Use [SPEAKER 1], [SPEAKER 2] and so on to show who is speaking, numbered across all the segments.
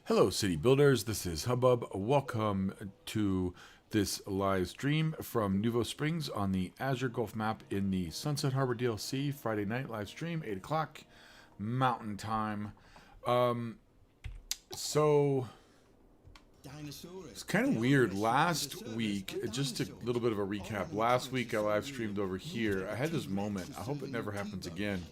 [SPEAKER 1] Hello, city builders. This is Hubbub. Welcome to this live stream from Nouveau Springs on the Azure Gulf map in the Sunset Harbor DLC. Friday night live stream, 8 o'clock Mountain Time. So it's kind of weird. Last week, just a little bit of a recap. Last week I live streamed over here. I had this moment. I hope it never happens again.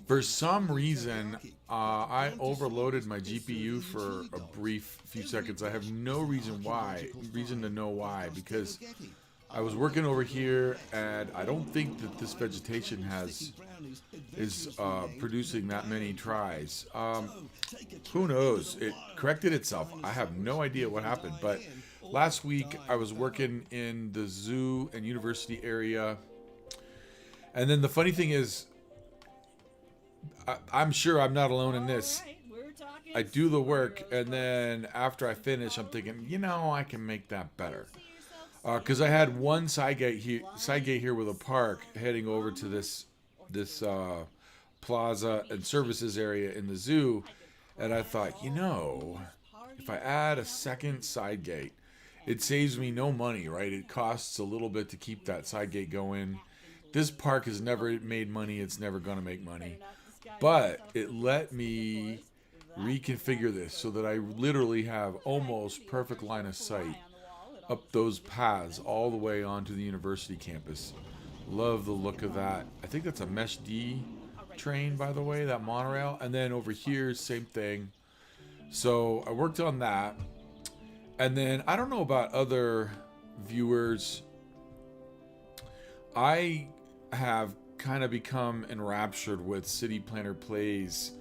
[SPEAKER 1] For some reason, I overloaded my GPU for a brief few seconds. I have no reason to know why, because I was working over here, and I don't think that this vegetation is producing that many tries. Who knows? It corrected itself. I have no idea what happened, but last week I was working in the zoo and university area, and then the funny thing is, I'm sure I'm not alone in this. I do the work, and then after I finish, I'm thinking, I can make that better. Because I had one side gate here with a park heading over to this plaza and services area in the zoo, and I thought, if I add a second side gate, it saves me no money, right? It costs a little bit to keep that side gate going. This park has never made money. It's never going to make money. But it let me reconfigure this so that I literally have almost perfect line of sight up those paths all the way onto the university campus. Love the look of that. I think that's a Mesh D train, by the way, that monorail. And then over here, same thing. So I worked on that. And then I don't know about other viewers. I have kind of become enraptured with City Planner Plays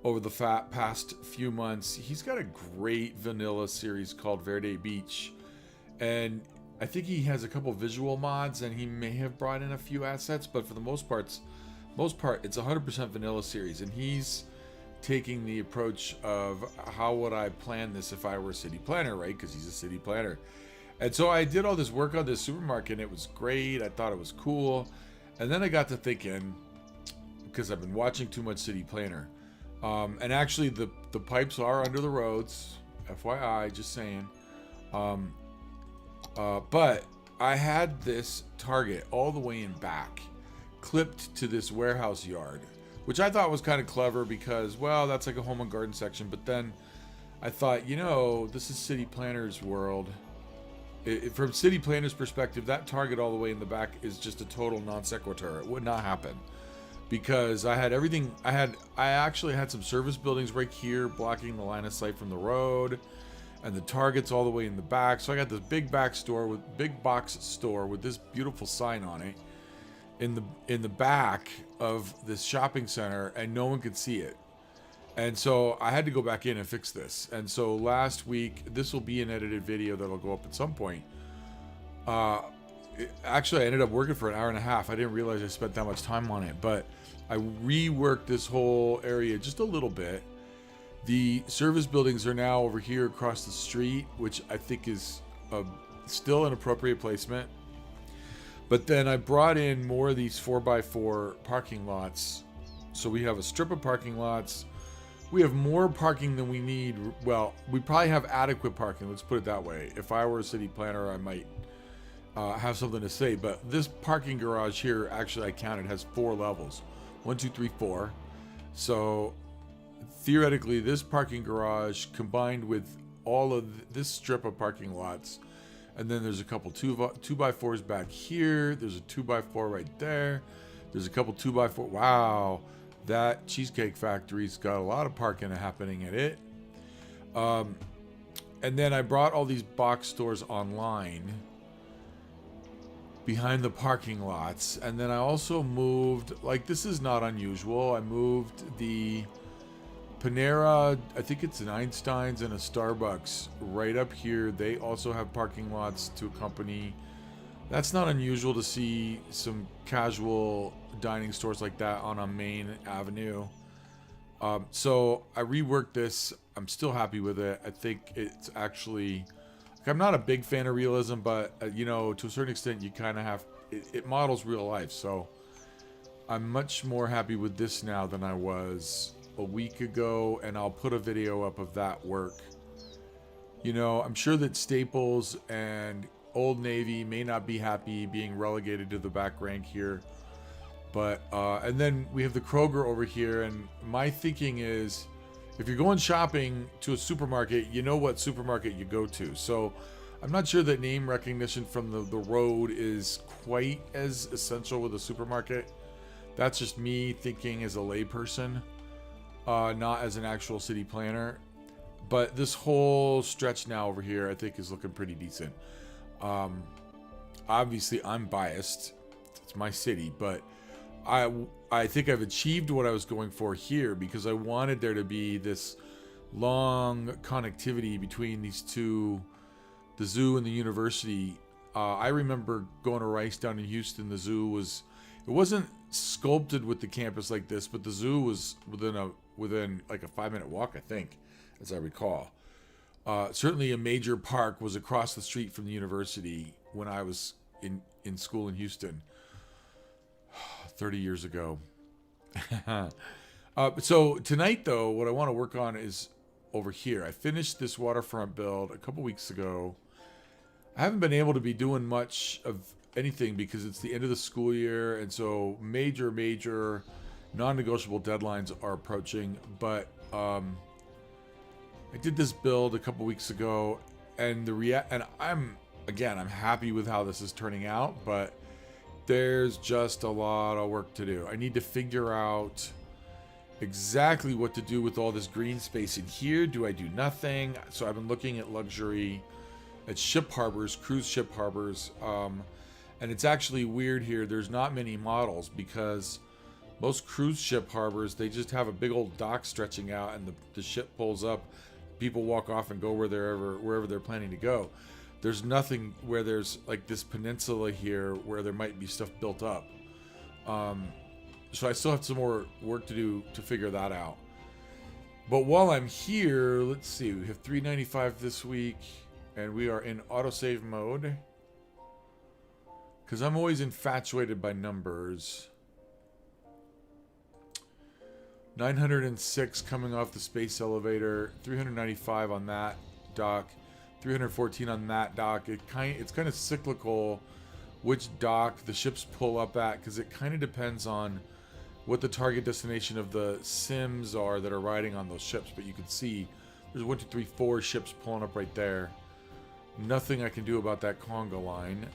[SPEAKER 1] over the past few months. He's got a great vanilla series called Verde Beach, and I think he has a couple visual mods, and he may have brought in a few assets, but for the most part it's 100% vanilla series, and he's taking the approach of how would I plan this if I were a city planner, right? Because he's a city planner. And so I did all this work on this supermarket, and it was great. I thought it was cool. And then I got to thinking, because I've been watching too much City Planner, and actually the pipes are under the roads, FYI, just saying. But I had this target all the way in back, clipped to this warehouse yard, which I thought was kind of clever because, well, that's like a home and garden section. But then I thought, this is City Planner's world. From City Planner's perspective, that target all the way in the back is just a total non sequitur. It would not happen because I had everything. I actually had some service buildings right here blocking the line of sight from the road, and the target's all the way in the back. So I got this big box store with this beautiful sign on it in the back of this shopping center, and no one could see it. And so I had to go back in and fix this. And so last week, this will be an edited video that'll go up at some point. Actually, I ended up working for an hour and a half. I didn't realize I spent that much time on it, but I reworked this whole area just a little bit. The service buildings are now over here across the street, which I think is still an appropriate placement. But then I brought in more of these 4x4 parking lots. So we have a strip of parking lots. We have more parking than we need. Well, we probably have adequate parking. Let's put it that way. If I were a city planner, I might have something to say. But this parking garage here, actually, I counted, has 4 levels. 1, 2, 3, 4. So theoretically, this parking garage combined with all of this strip of parking lots, and then there's a couple 2x4s back here. There's a 2x4 right there. There's a couple 2x4. Wow. That Cheesecake Factory's got a lot of parking happening at it. And then I brought all these box stores online behind the parking lots. And then I also moved, this is not unusual. I moved the Panera, I think it's an Einstein's and a Starbucks right up here. They also have parking lots to accompany. That's not unusual to see some casual dining stores like that on a main avenue. So I reworked this. I'm still happy with it. I think it's actually, I'm not a big fan of realism, but to a certain extent, you kind of have, it models real life. So I'm much more happy with this now than I was a week ago, and I'll put a video up of that work. You know, I'm sure that Staples and Old Navy may not be happy being relegated to the back rank here. But, and then we have the Kroger over here, and my thinking is, if you're going shopping to a supermarket, you know what supermarket you go to. So I'm not sure that name recognition from the road is quite as essential with a supermarket. That's just me thinking as a layperson, not as an actual city planner. But this whole stretch now over here, I think, is looking pretty decent. Obviously, I'm biased. It's my city, but I think I've achieved what I was going for here, because I wanted there to be this long connectivity between these two, the zoo and the university. I remember going to Rice down in Houston. The zoo it wasn't sculpted with the campus like this, but the zoo was within like a 5-minute walk, I think, as I recall. Certainly a major park was across the street from the university when I was in school in Houston 30 years ago. So tonight, though, what I want to work on is over here. I finished this waterfront build a couple weeks ago. I haven't been able to be doing much of anything because it's the end of the school year, and so major non-negotiable deadlines are approaching. But I did this build a couple weeks ago, and I'm happy with how this is turning out, but there's just a lot of work to do. I need to figure out exactly what to do with all this green space in here. Do I do nothing? So I've been looking at luxury, at ship harbors, cruise ship harbors, and it's actually weird here. There's not many models, because most cruise ship harbors, they just have a big old dock stretching out, and the ship pulls up, people walk off and go wherever they're planning to go. There's nothing where there's like this peninsula here where there might be stuff built up. So I still have some more work to do to figure that out. But while I'm here, let's see, we have 395 this week, and we are in autosave mode, because I'm always infatuated by numbers. 906 coming off the space elevator, 395 on that dock, 314 on that dock. It's kind of cyclical which dock the ships pull up at, because it kind of depends on what the target destination of the sims are that are riding on those ships. But you can see there's 1, 2, 3, 4 ships pulling up right there. Nothing I can do about that conga line,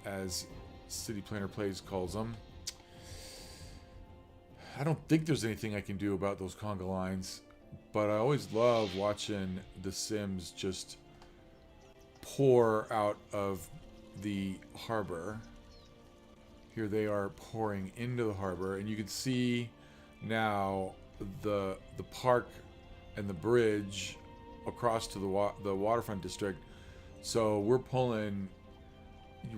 [SPEAKER 1] as City Planner Plays calls them. I don't think there's anything I can do about those conga lines, but I always love watching the sims just pour out of the harbor. Here they are pouring into the harbor, and you can see now the park and the bridge across to the waterfront district. So we're pulling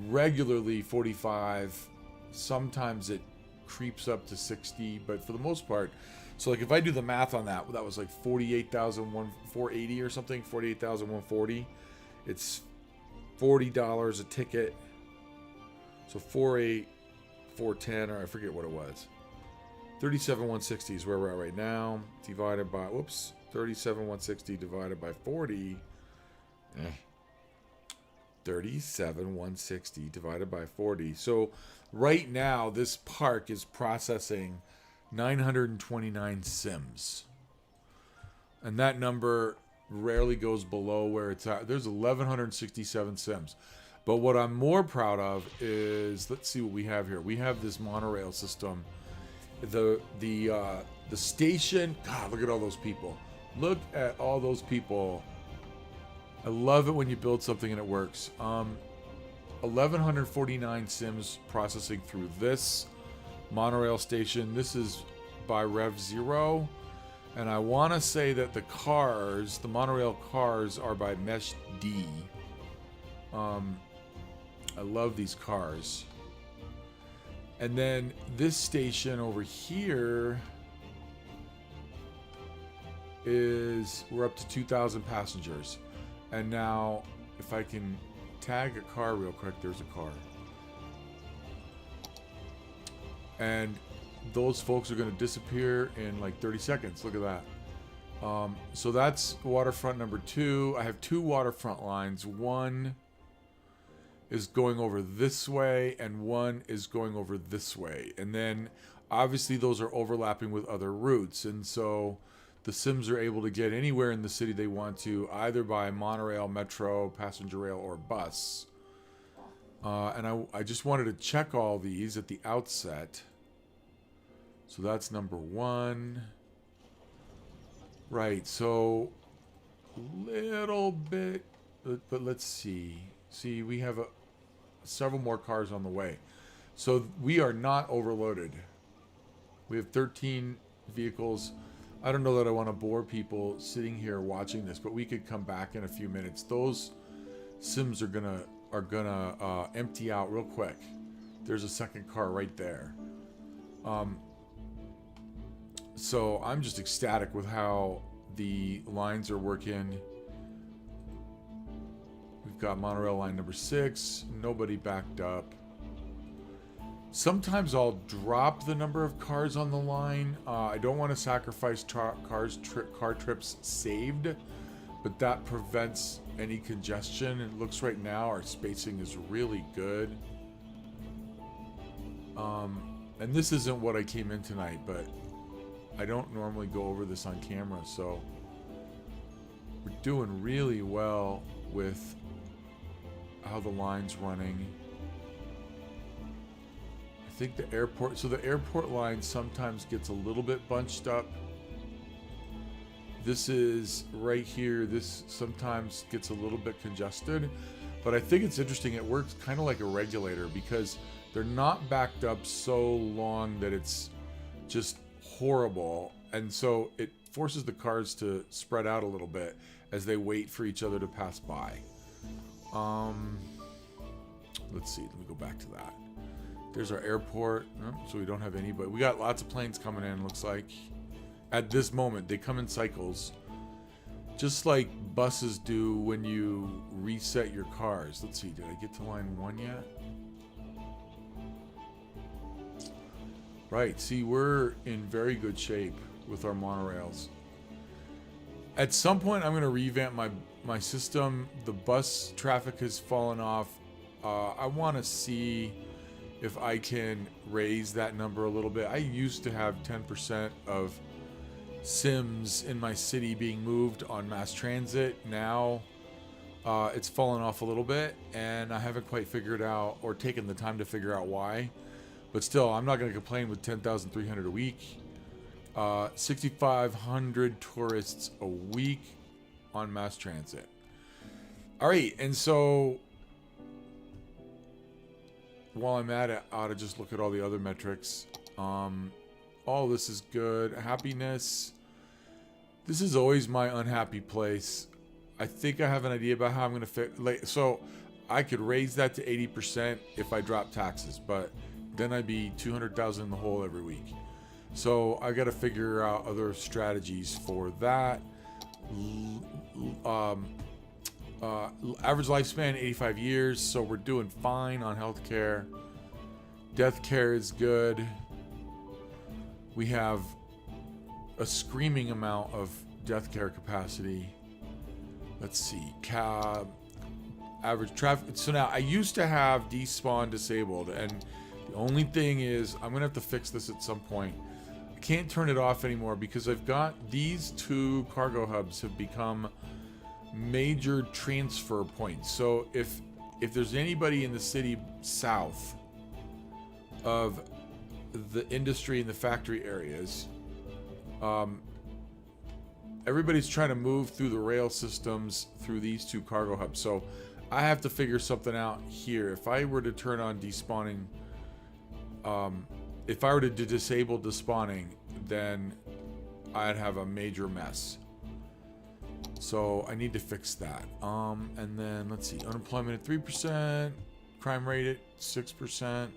[SPEAKER 1] regularly 45. Sometimes it creeps up to 60, but for the most part, so like if I do the math on that, that was like 48,480 or something, 48,140. It's $40 a ticket. So 4,8,410, or I forget what it was. 37,160 is where we're at right now. Divided by 37,160 divided by 40. 37,160 divided by 40. So right now, this park is processing 929 sims, and that number rarely goes below where it's at. There's 1,167 sims. But what I'm more proud of is, let's see what we have here. We have this monorail system. The station. God, look at all those people. Look at all those people. I love it when you build something and it works. 1,149 sims processing through this monorail station. This is by Rev Zero. And I want to say that the monorail cars are by Mesh D. I love these cars. And then this station over here we're up to 2,000 passengers. And now, if I can tag a car real quick, there's a car. And those folks are going to disappear in like 30 seconds. Look at that. So that's waterfront number 2. I have 2 waterfront lines. One is going over this way and one is going over this way. And then obviously those are overlapping with other routes. And so the Sims are able to get anywhere in the city they want to, either by monorail, metro, passenger rail, or bus. And I just wanted to check all these at the outset. So that's number 1. Right, so a little bit, but let's see. See, we have several more cars on the way. So we are not overloaded. We have 13 vehicles. I don't know that I want to bore people sitting here watching this, but we could come back in a few minutes. Those Sims are gonna empty out real quick. There's a second car right there. So I'm just ecstatic with how the lines are working. We've got monorail line number 6. Nobody backed up. Sometimes I'll drop the number of cars on the line. I don't want to sacrifice car trips saved, but that prevents any congestion. It looks right now our spacing is really good. And this isn't what I came in tonight, but I don't normally go over this on camera, so we're doing really well with how the line's running. I think the airport line sometimes gets a little bit bunched up. This is right here. This sometimes gets a little bit congested, but I think it's interesting. It works kind of like a regulator because they're not backed up so long that it's just horrible, and so it forces the cars to spread out a little bit as they wait for each other to pass by. Let's see, let me go back to that. There's our airport. So we don't have any, but we got lots of planes coming in, looks like. At this moment, they come in cycles, just like buses do when you reset your cars. Let's see, did I get to line 1 yet? Right, see, we're in very good shape with our monorails. At some point, I'm going to revamp my system. The bus traffic has fallen off. I want to see if I can raise that number a little bit. I used to have 10% of Sims in my city being moved on mass transit. Now it's fallen off a little bit, and I haven't quite figured out or taken the time to figure out why. But still, I'm not going to complain with 10,300 a week. 6,500 tourists a week on mass transit. All right, and so while I'm at it, I ought to just look at all the other metrics. All this is good. Happiness. This is always my unhappy place. I think I have an idea about how I'm going to fit. So I could raise that to 80% if I drop taxes, but then I'd be 200,000 in the hole every week. So I got to figure out other strategies for that. Average lifespan 85 years, so we're doing fine on healthcare. Death care is good. We have a screaming amount of death care capacity. Let's see, average traffic. So now I used to have despawn disabled, and the only thing is I'm gonna have to fix this at some point. I can't turn it off anymore because I've got these 2 cargo hubs have become major transfer points. So if there's anybody in the city south of the industry and the factory areas, everybody's trying to move through the rail systems through these 2 cargo hubs. So I have to figure something out here. If I were to turn on despawning, if I were to disable despawning, then I'd have a major mess. So I need to fix that. And then let's see, unemployment at 3%, crime rate at 6%.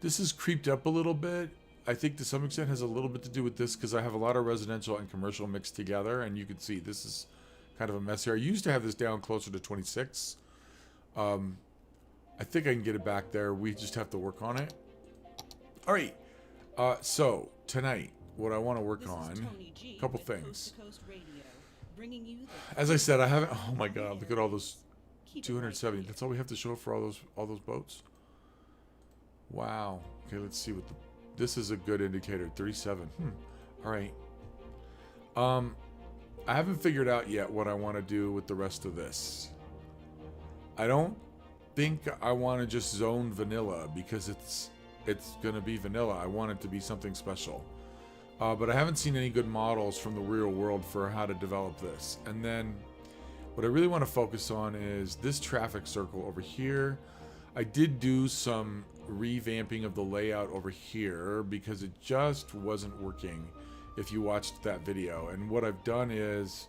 [SPEAKER 1] This has creeped up a little bit. I think to some extent has a little bit to do with this because I have a lot of residential and commercial mixed together, and you can see this is kind of a mess here. I used to have this down closer to 26. I think I can get it back there. We just have to work on it. All right. So tonight, what I want to work on, a couple things. As I said, I haven't. Oh my God! Look at all those 270. That's all we have to show for all those boats. Wow. Okay, let's see what the. This is a good indicator. 37. All right. I haven't figured out yet what I want to do with the rest of this. I don't think I want to just zone vanilla because it's gonna be vanilla. I want it to be something special. But I haven't seen any good models from the real world for how to develop this. And then what I really want to focus on is this traffic circle over here. I did do some revamping of the layout over here because it just wasn't working if you watched that video. And what I've done is,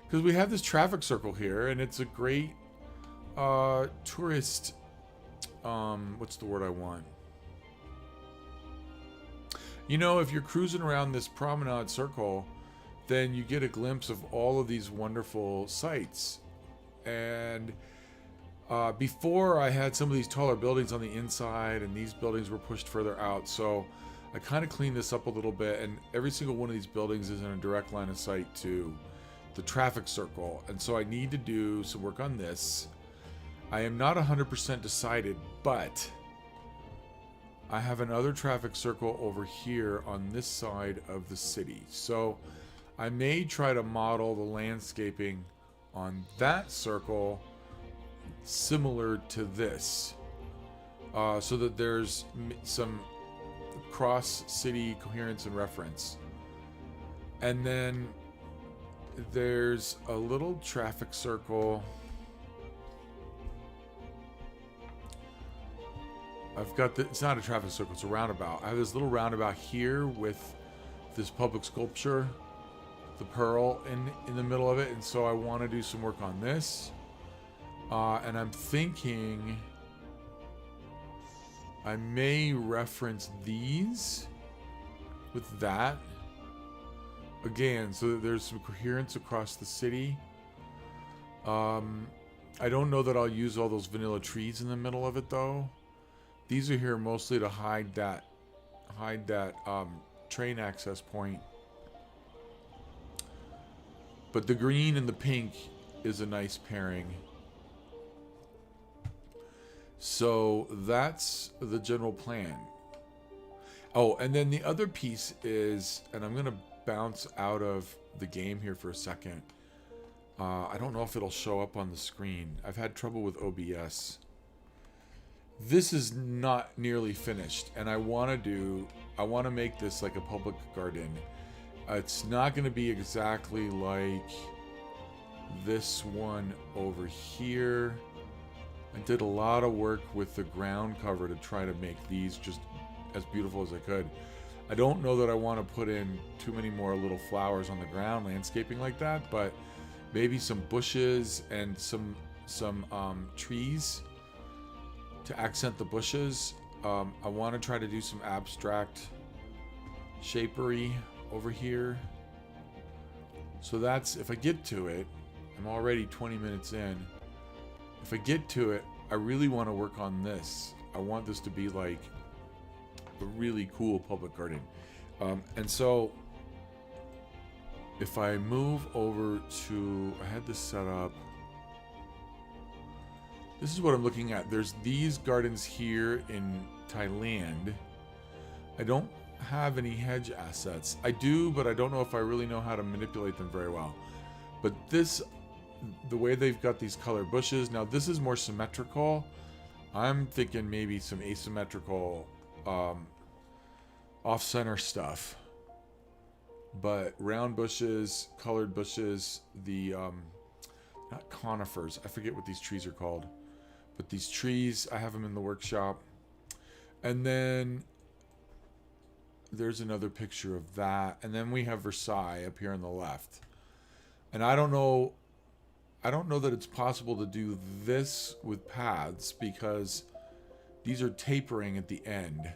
[SPEAKER 1] because we have this traffic circle here and it's a great tourist, what's the word I want? You know, if you're cruising around this promenade circle, then you get a glimpse of all of these wonderful sights. And before I had some of these taller buildings on the inside and these buildings were pushed further out. So I kind of cleaned this up a little bit, and every single one of these buildings is in a direct line of sight to the traffic circle. And so I need to do some work on this. I am not 100% decided, but I have another traffic circle over here on this side of the city. So I may try to model the landscaping on that circle similar to this, so that there's some cross-city coherence and reference. And then there's a little traffic circle. I've got it's not a traffic circle, it's a roundabout. I have this little roundabout here with this public sculpture, the pearl in the middle of it, and so I want to do some work on this. And I'm thinking I may reference these with that again, so that there's some coherence across the city. I don't know that I'll use all those vanilla trees in the middle of it though. These are here mostly to hide that train access point. But the green and the pink is a nice pairing. So that's the general plan. Oh, and then the other piece is, and I'm going to bounce out of the game here for a second. I don't know if it'll show up on the screen. I've had trouble with OBS. This is not nearly finished, and I want to make this like a public garden. It's not going to be exactly like this one over here. I did a lot of work with the ground cover to try to make these just as beautiful as I could. I don't know that I want to put in too many more little flowers on the ground, landscaping like that, but maybe some bushes and some trees to accent the bushes. I want to try to do some abstract shapery over here. So that's, if I get to it, I'm already 20 minutes in. If I get to it, I really want to work on this. I want this to be like a really cool public garden. And so if I move over to, I had this set up. This is what I'm looking at. There's these gardens here in Thailand. I don't have any hedge assets. I do, but I don't know if I really know how to manipulate them very well. But this, the way they've got these colored bushes, now this is more symmetrical. I'm thinking maybe some asymmetrical off-center stuff. But round bushes, colored bushes, the not conifers, I forget what these trees are called. But these trees, I have them in the workshop. And then there's another picture of that. And then we have Versailles up here on the left. And I don't know that it's possible to do this with paths because these are tapering at the end.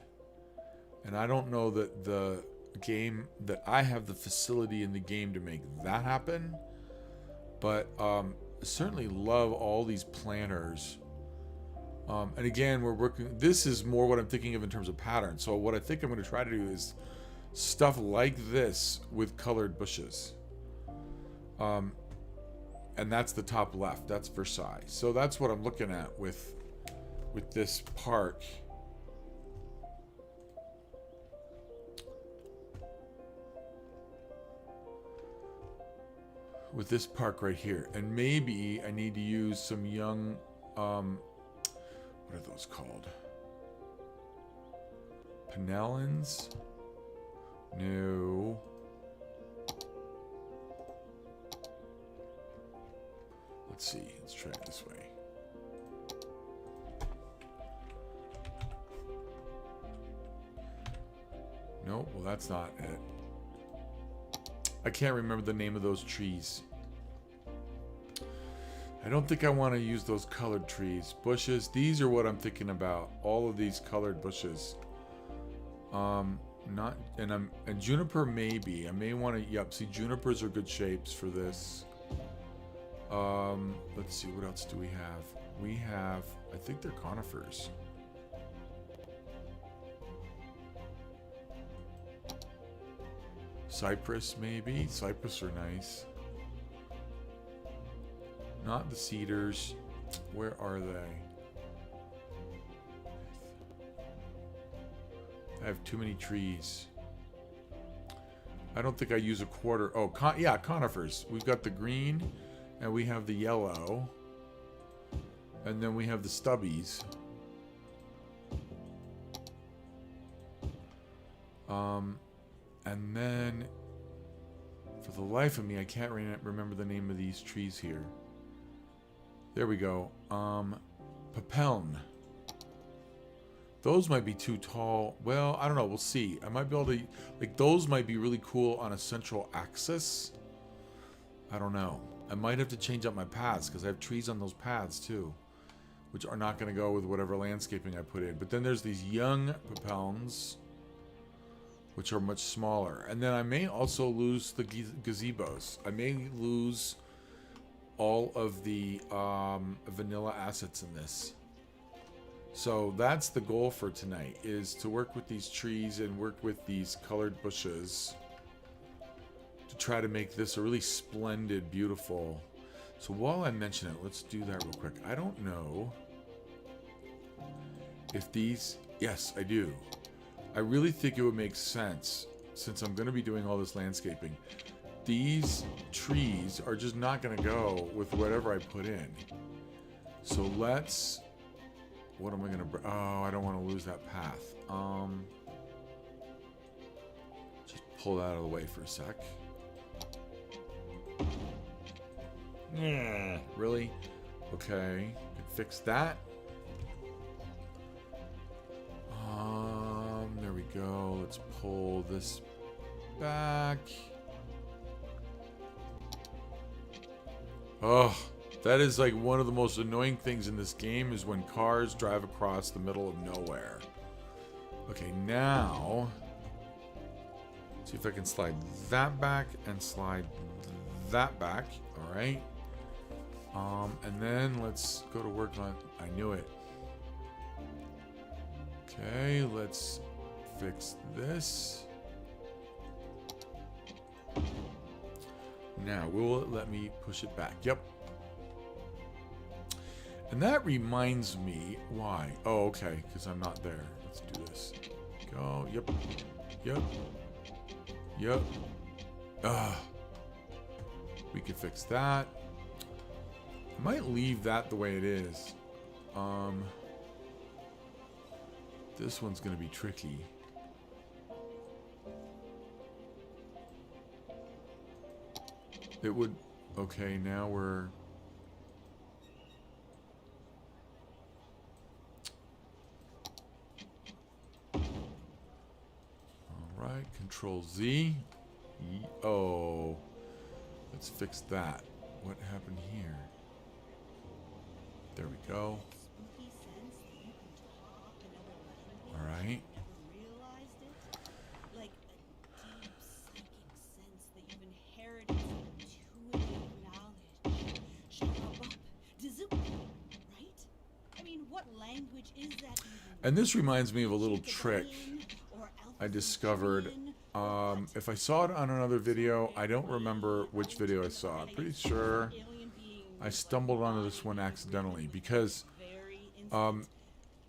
[SPEAKER 1] And I don't know that the game, that I have the facility in the game to make that happen. But certainly love all these planners. And again, we're working, this is more what I'm thinking of in terms of pattern. So what I think I'm going to try to do is stuff like this with colored bushes. And that's the top left. That's Versailles. So that's what I'm looking at with this park. With this park right here. And maybe I need to use some young, what are those called? Pinellins? No. Let's see. Let's try it this way. Nope. Well, that's not it. I can't remember the name of those trees. I don't think I want to use those colored trees. Bushes. These are what I'm thinking about. All of these colored bushes. Not and juniper maybe. I may want to. Yep. See, junipers are good shapes for this. Let's see. What else do we have? We have. I think they're conifers. Cypress, maybe. Cypress are nice. Not the cedars. Where are they? I have too many trees. I don't think I use a quarter. Oh, yeah, conifers. We've got the green, and we have the yellow, and then we have the stubbies. And then, for the life of me, I can't remember the name of these trees here. There we go. Papeln. Those might be too tall. Well, I don't know. We'll see. I might be able to... Like, those might be really cool on a central axis. I don't know. I might have to change up my paths, because I have trees on those paths, too. Which are not going to go with whatever landscaping I put in. But then there's these young papelns, which are much smaller. And then I may also lose the gazebos. I may lose all of the vanilla assets in this. So that's the goal for tonight, is to work with these trees and work with these colored bushes to try to make this a really splendid, beautiful. So while I mention it, let's do that real quick. I don't know if these... Yes, I do. I really think it would make sense, since I'm going to be doing all this landscaping. These trees are just not going to go with whatever I put in. So let's... What am I going to... Oh, I don't want to lose that path. Just pull that out of the way for a sec. Yeah, really? Okay, can fix that. There we go. Let's pull this back. Oh, that is like one of the most annoying things in this game, is when cars drive across the middle of nowhere. Okay, now see if I can slide that back and slide that back. All right. And then let's go to work on... I knew it. Okay, let's fix this. Now, will it let me push it back? Yep. And that reminds me why. Oh, okay, because I'm not there. Let's do this. Go. Yep. Yep. Yep. We could fix that. I might leave that the way it is. This one's going to be tricky. It would... Okay, now we're... Alright, Control Z. Oh. Let's fix that. What happened here? There we go. Alright.
[SPEAKER 2] Like a deep psychic sense that you've inherited intuitive knowledge. Shut up, right? I mean, what language is that even
[SPEAKER 1] And this reminds me of a little trick
[SPEAKER 2] or
[SPEAKER 1] I discovered. If I saw it on another video, I don't remember which video I saw. I'm pretty sure
[SPEAKER 2] alien beings
[SPEAKER 1] I stumbled onto this one accidentally because
[SPEAKER 2] very instant.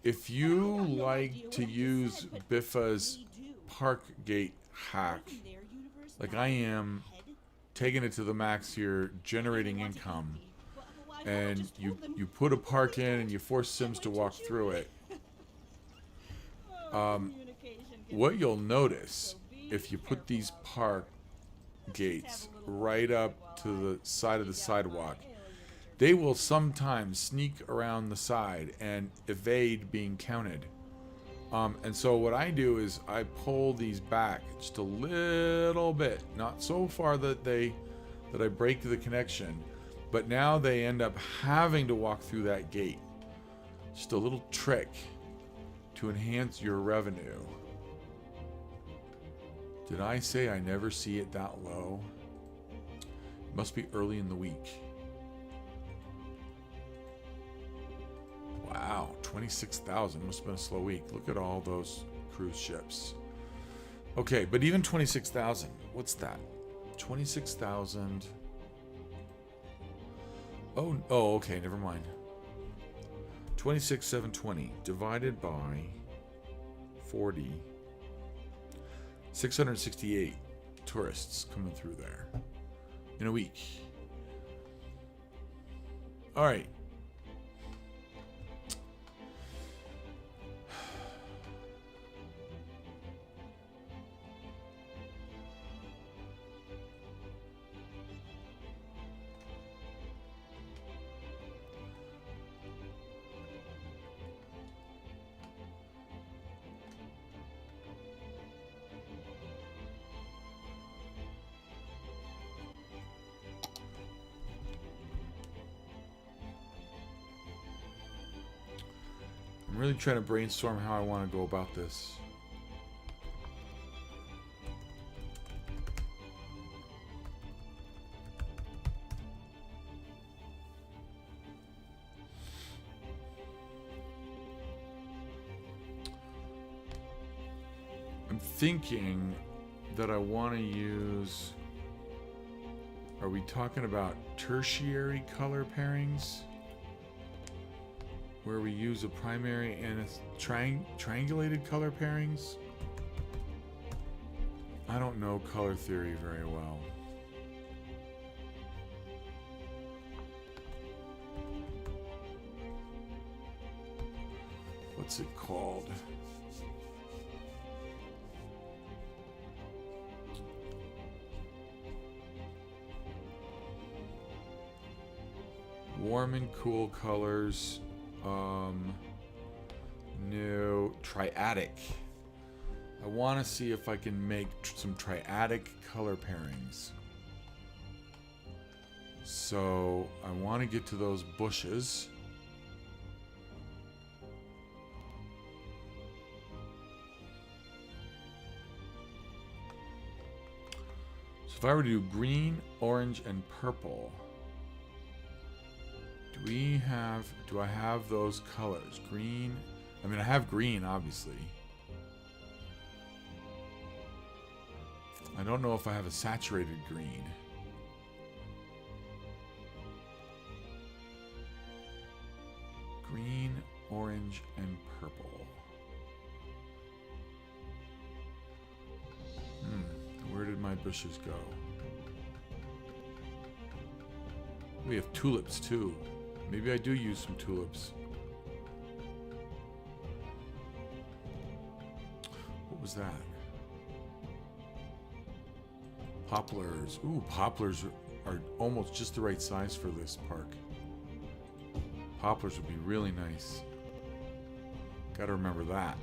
[SPEAKER 1] if you like to use Biffa's park gate hack,
[SPEAKER 2] In their universe,
[SPEAKER 1] like I am,
[SPEAKER 2] head,
[SPEAKER 1] taking it to the max here, generating
[SPEAKER 2] want to
[SPEAKER 1] income,
[SPEAKER 2] eat me. But why not
[SPEAKER 1] and
[SPEAKER 2] just
[SPEAKER 1] you
[SPEAKER 2] told them,
[SPEAKER 1] you put a park in and you force Sims to walk through it,
[SPEAKER 2] communication can
[SPEAKER 1] what you'll notice if you put these park gates right up to the side of the sidewalk, they will sometimes sneak around the side and evade being counted. And so what I do is I pull these back just a little bit, not so far that I break the connection, but now they end up having to walk through that gate. Just a little trick to enhance your revenue. Did I say I never see it that low? It must be early in the week. Wow, 26,000 must have been a slow week. Look at all those cruise ships. Okay, but even 26,000, what's that? 26,000. Oh, okay, never mind. 26,720 divided by 40. 668 tourists coming through there in a week. All right. I'm really trying to brainstorm how I want to go about this. I'm thinking that I want to use... Are we talking about tertiary color pairings? Where we use a primary and a triangulated color pairings? I don't know color theory very well. What's it called? Warm and cool colors. No, triadic. I want to see if I can make some triadic color pairings. So I want to get to those bushes. So if I were to do green, orange, and purple, do I have those colors? Green, I mean I have green obviously. I don't know if I have a saturated green. Green, orange, and purple. Where did my bushes go? We have tulips too. Maybe I do use some tulips. What was that? Poplars. Ooh, poplars are almost just the right size for this park. Poplars would be really nice. Gotta remember that.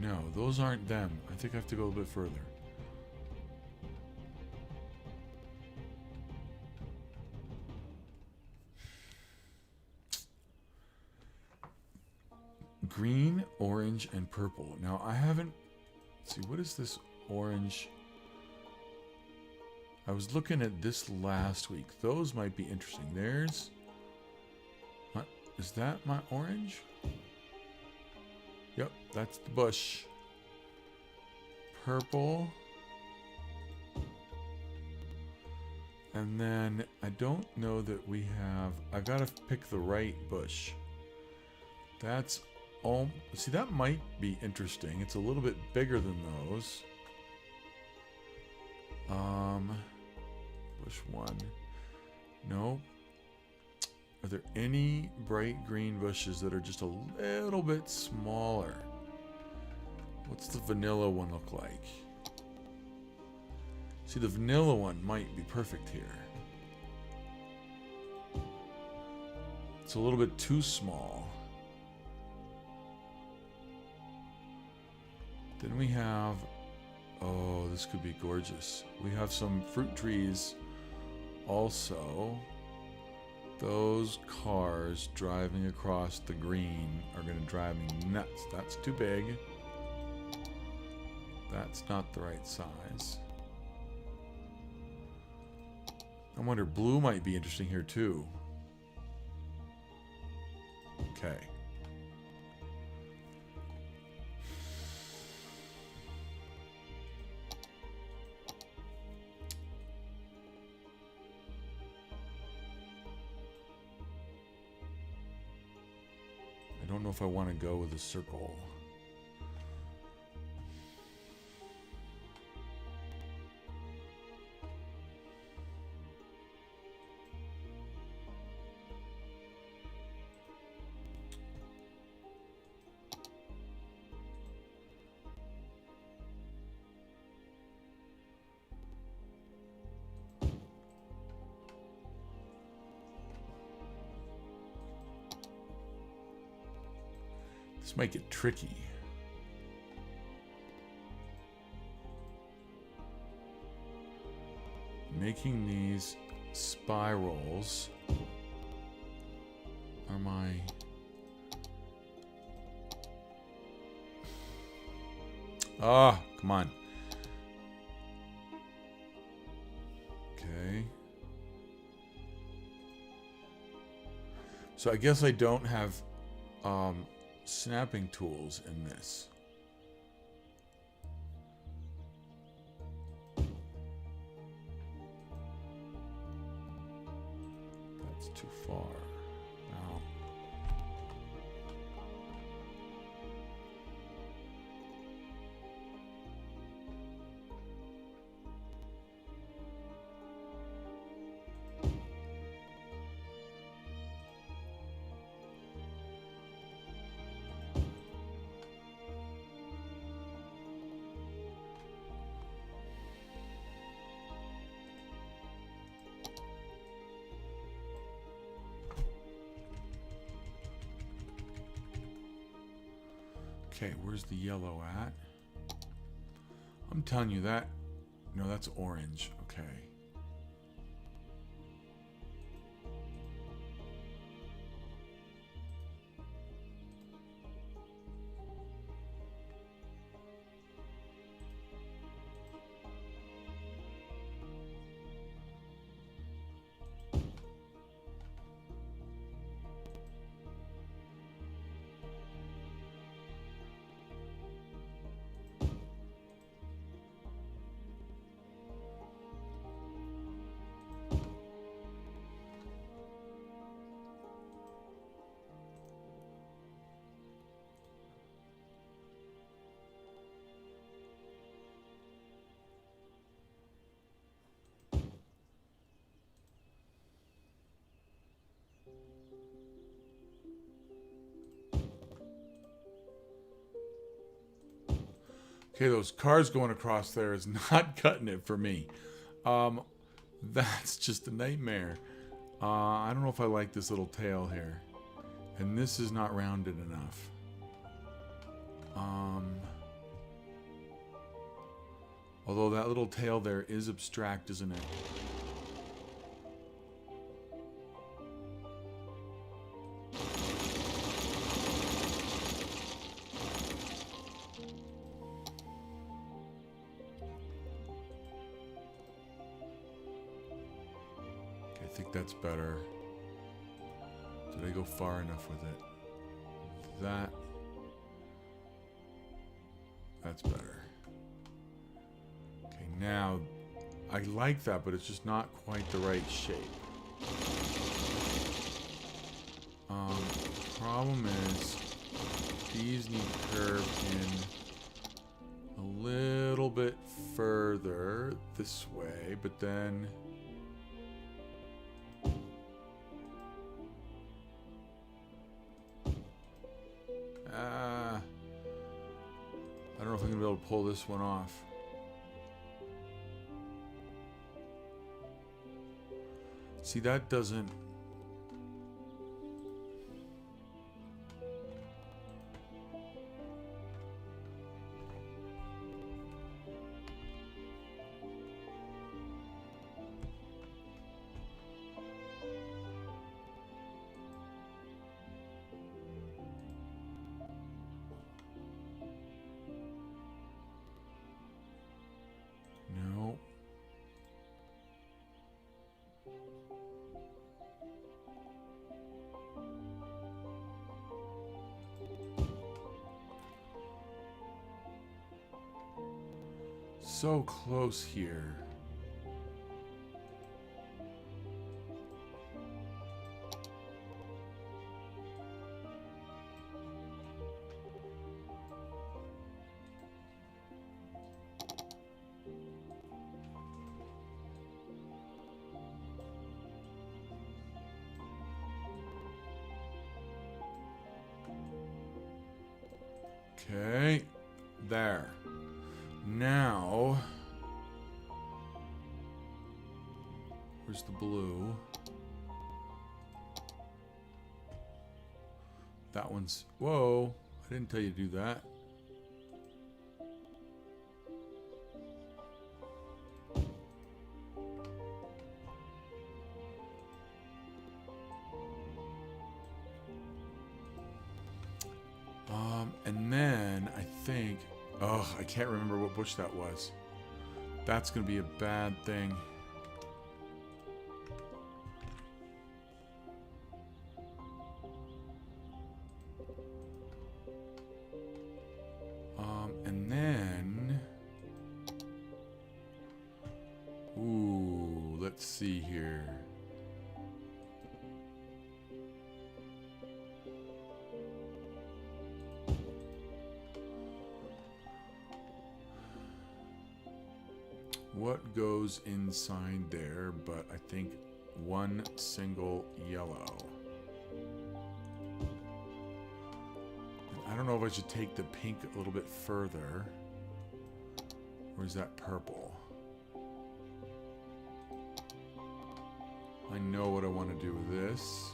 [SPEAKER 1] No, those aren't them. I think I have to go a little bit further. Green, orange, and purple. Now, I haven't... Let's see, what is this orange? I was looking at this last week. Those might be interesting. There's... What? Is that my orange? Yep, that's the bush. Purple. And then I don't know that we have... I gotta pick the right bush. That's... Oh, see, that might be interesting. It's a little bit bigger than those. Bush 1. No. Are there any bright green bushes that are just a little bit smaller? What's the vanilla one look like? See, the vanilla one might be perfect here. It's a little bit too small. Then we have, oh, this could be gorgeous. We have some fruit trees also. Those cars driving across the green are going to drive me nuts. That's too big. That's not the right size. I wonder, blue might be interesting here too. Okay. I don't know if I want to go with a circle. This might get tricky. Making these spirals are my... Ah, come on. Okay. So I guess I don't have snapping tools in this. That's too far. No. Okay, where's the yellow at? I'm telling you that... No, that's orange. Okay. Okay, those cars going across there is not cutting it for me. That's just a nightmare. I don't know if I like this little tail here. And this is not rounded enough. Although that little tail there is abstract, isn't it? Okay, I think that's better. Did I go far enough with it? That's better. Okay, now I like that, but it's just not quite the right shape. Problem is these need to curve in a little bit further this way, but then I don't know if I'm gonna be able to pull this one off. See, that doesn't. No. So close here. Okay, there. Now, where's the blue? That one's, whoa, I didn't tell you to do that. And then I think, oh, I can't remember what bush that was. That's going to be a bad thing. And then, ooh, let's see here. What goes inside there, but I think one single yellow. I don't know if I should take the pink a little bit further. Or is that purple? I know what I want to do with this.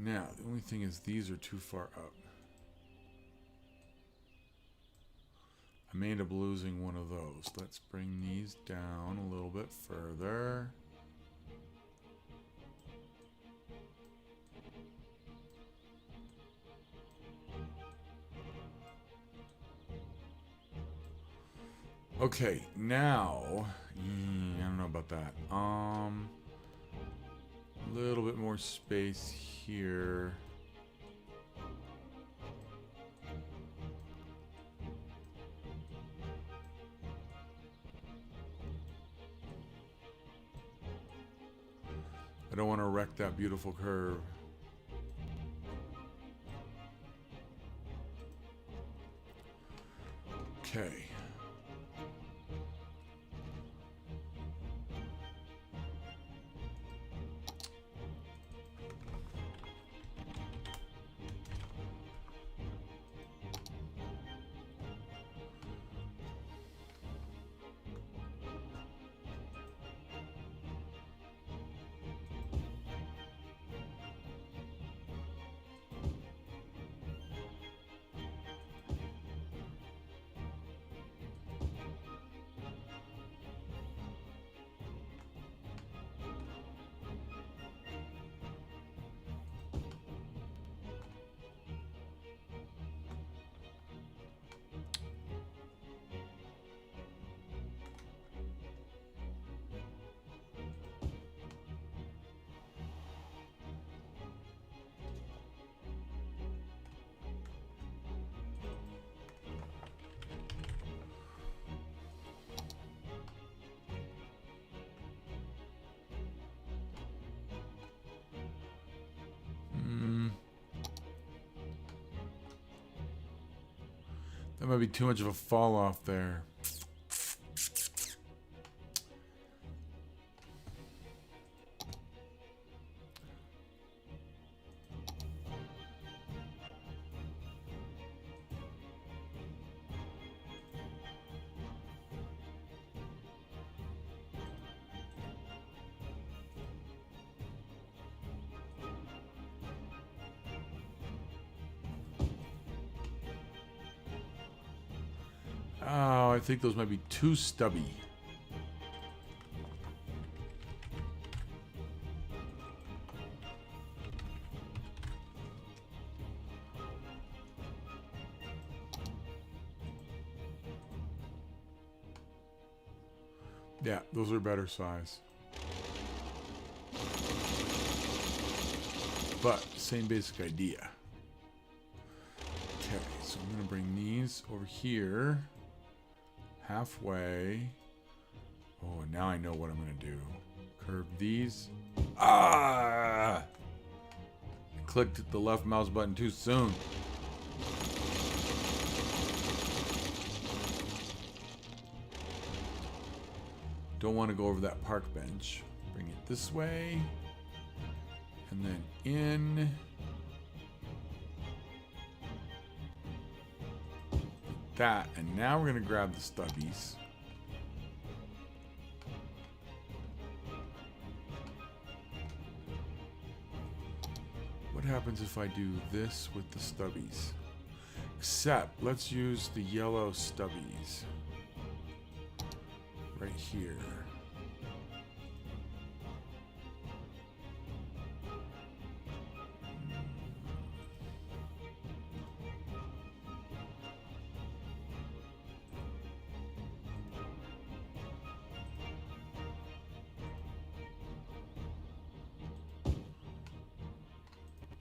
[SPEAKER 1] Now, the only thing is these are too far up. I may end up losing one of those. Let's bring these down a little bit further. Okay, now, I don't know about that. A little bit more space here. I don't want to wreck that beautiful curve. Okay. might be too much of a fall off there. Oh, I think those might be too stubby. Yeah, those are better size. But same basic idea. Okay, so I'm gonna bring these over here. Halfway. Oh, and now I know what I'm gonna do. Curve these. Ah! I clicked the left mouse button too soon. Don't want to go over that park bench. Bring it this way. And then in. That, and now we're gonna grab the stubbies. What happens if I do this with the stubbies? Except, let's use the yellow stubbies. Right here.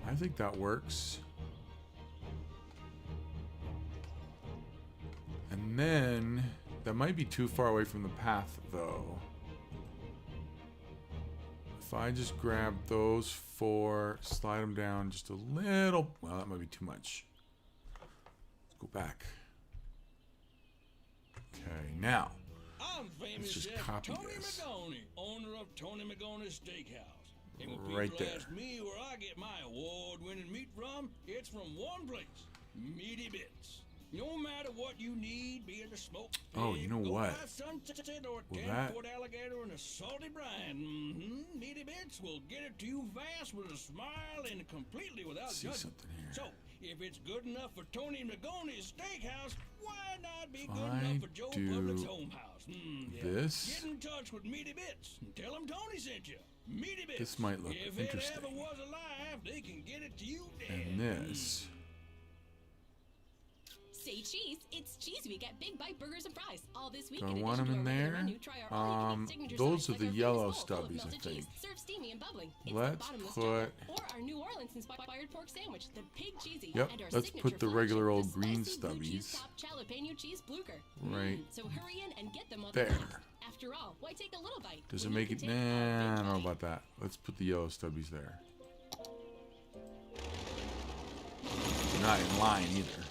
[SPEAKER 1] I think that works. And then, that might be too far away from the path, though. If I just grab those four, slide them down just a little... Well, that might be too much. Let's go back. Okay, now, let's just copy this.
[SPEAKER 3] Tony, owner of Tony Magoni's Steakhouse. And when
[SPEAKER 1] Right
[SPEAKER 3] people
[SPEAKER 1] there.
[SPEAKER 3] ask me where I get my award-winning meat from, it's from one place, Meaty Bits. No matter what you need, be it a smoked
[SPEAKER 1] Oh,
[SPEAKER 3] pig,
[SPEAKER 1] you know what?
[SPEAKER 3] sunset or
[SPEAKER 1] Well,
[SPEAKER 3] canned alligator and a salty brine. Meaty Bits will get it to you fast with a smile and completely without
[SPEAKER 1] See
[SPEAKER 3] judgment.
[SPEAKER 1] something here.
[SPEAKER 3] So, if it's good enough for Tony Magoni's Steakhouse, why not be good
[SPEAKER 1] I
[SPEAKER 3] enough for Joe
[SPEAKER 1] do
[SPEAKER 3] Public's Home House? Yeah.
[SPEAKER 1] this.
[SPEAKER 3] Get in touch with Meaty Bits and tell them Tony sent you. Meaty Bits.
[SPEAKER 1] This might look
[SPEAKER 3] if
[SPEAKER 1] interesting.
[SPEAKER 3] it ever was alive, they can get it to you dead.
[SPEAKER 1] And this.
[SPEAKER 2] Say cheese, it's Cheese Week at Big Bite Burgers and Fries. All this week,
[SPEAKER 1] Do I
[SPEAKER 2] in
[SPEAKER 1] want
[SPEAKER 2] addition
[SPEAKER 1] them
[SPEAKER 2] to
[SPEAKER 1] in
[SPEAKER 2] our regular
[SPEAKER 1] there?
[SPEAKER 2] menu, try our all-you-can-eat signature
[SPEAKER 1] Those
[SPEAKER 2] sides
[SPEAKER 1] are
[SPEAKER 2] like
[SPEAKER 1] the
[SPEAKER 2] our famous
[SPEAKER 1] yellow
[SPEAKER 2] bowl full of
[SPEAKER 1] stubbies, I
[SPEAKER 2] melted
[SPEAKER 1] think.
[SPEAKER 2] cheese, served steamy and bubbling. It's
[SPEAKER 1] Let's
[SPEAKER 2] the bottomless
[SPEAKER 1] put-
[SPEAKER 2] jumbo, or our New Orleans-inspired pork sandwich, the Pig Cheesy,
[SPEAKER 1] Yep,
[SPEAKER 2] and our
[SPEAKER 1] let's
[SPEAKER 2] signature
[SPEAKER 1] put the regular
[SPEAKER 2] flagship,
[SPEAKER 1] old
[SPEAKER 2] the
[SPEAKER 1] green
[SPEAKER 2] spicy blue cheese
[SPEAKER 1] stubbies
[SPEAKER 2] top jalapeno cheese blucher.
[SPEAKER 1] right
[SPEAKER 2] So hurry in and get them while
[SPEAKER 1] there.
[SPEAKER 2] they're hot. After all, why take a little bite?
[SPEAKER 1] Does it
[SPEAKER 2] when you
[SPEAKER 1] make
[SPEAKER 2] can
[SPEAKER 1] it?
[SPEAKER 2] take a
[SPEAKER 1] Nah, I
[SPEAKER 2] big
[SPEAKER 1] don't know
[SPEAKER 2] bite?
[SPEAKER 1] about that. Let's put the yellow stubbies there. They're not in line either.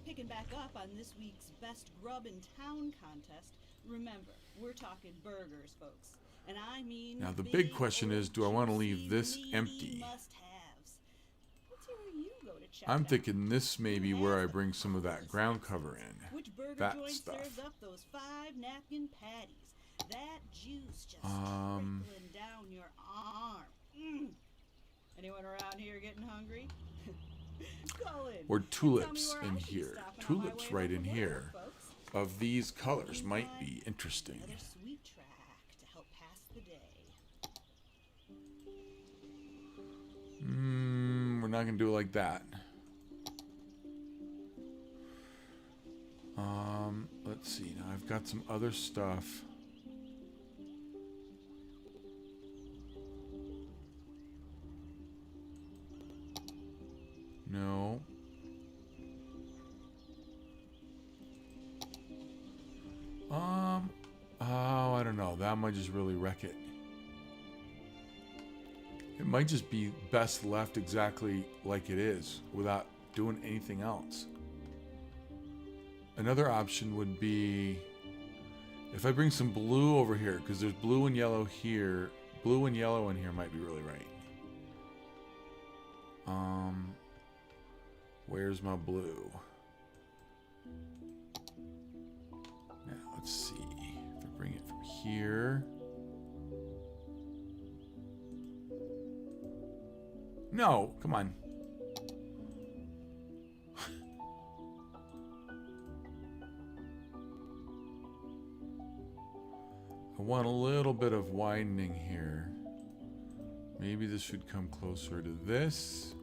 [SPEAKER 4] Picking back up on this week's Best Grub in Town contest, remember, we're talking burgers, folks. And I mean
[SPEAKER 1] Now, the big question is, do I want to leave
[SPEAKER 4] juicy,
[SPEAKER 1] this
[SPEAKER 4] meaty
[SPEAKER 1] empty?
[SPEAKER 4] must-haves. Let's hear where you go to check
[SPEAKER 1] I'm
[SPEAKER 4] it out.
[SPEAKER 1] thinking this may be
[SPEAKER 4] Who
[SPEAKER 1] where I
[SPEAKER 4] has the
[SPEAKER 1] bring some of that
[SPEAKER 4] coolest
[SPEAKER 1] ground
[SPEAKER 4] sauces?
[SPEAKER 1] cover in.
[SPEAKER 4] Which burger
[SPEAKER 1] that
[SPEAKER 4] joint
[SPEAKER 1] stuff.
[SPEAKER 4] serves up those 5 napkin patties? That juice just
[SPEAKER 1] Um,
[SPEAKER 4] trickling down your arm. Mm. Anyone around here getting hungry? Call in.
[SPEAKER 1] Or
[SPEAKER 4] and tell
[SPEAKER 1] tulips
[SPEAKER 4] me where
[SPEAKER 1] in
[SPEAKER 4] I should be
[SPEAKER 1] here.
[SPEAKER 4] stopping on my
[SPEAKER 1] Tulips
[SPEAKER 4] way
[SPEAKER 1] right
[SPEAKER 4] home
[SPEAKER 1] in
[SPEAKER 4] from work,
[SPEAKER 1] here.
[SPEAKER 4] folks.
[SPEAKER 1] Of these colors might be interesting.
[SPEAKER 4] Another sweet track to help pass the day.
[SPEAKER 1] We're not gonna do it like that. Let's see. Now I've got some other stuff. No. Oh, I don't know. That might just really wreck it. It might just be best left exactly like it is without doing anything else. another option would be if I bring some blue over here, because there's blue and yellow here. Blue and yellow in here might be really right. Where's my blue? Now, let's see. If I bring it from here. No, come on. I want a little bit of widening here. Maybe this should come closer to this.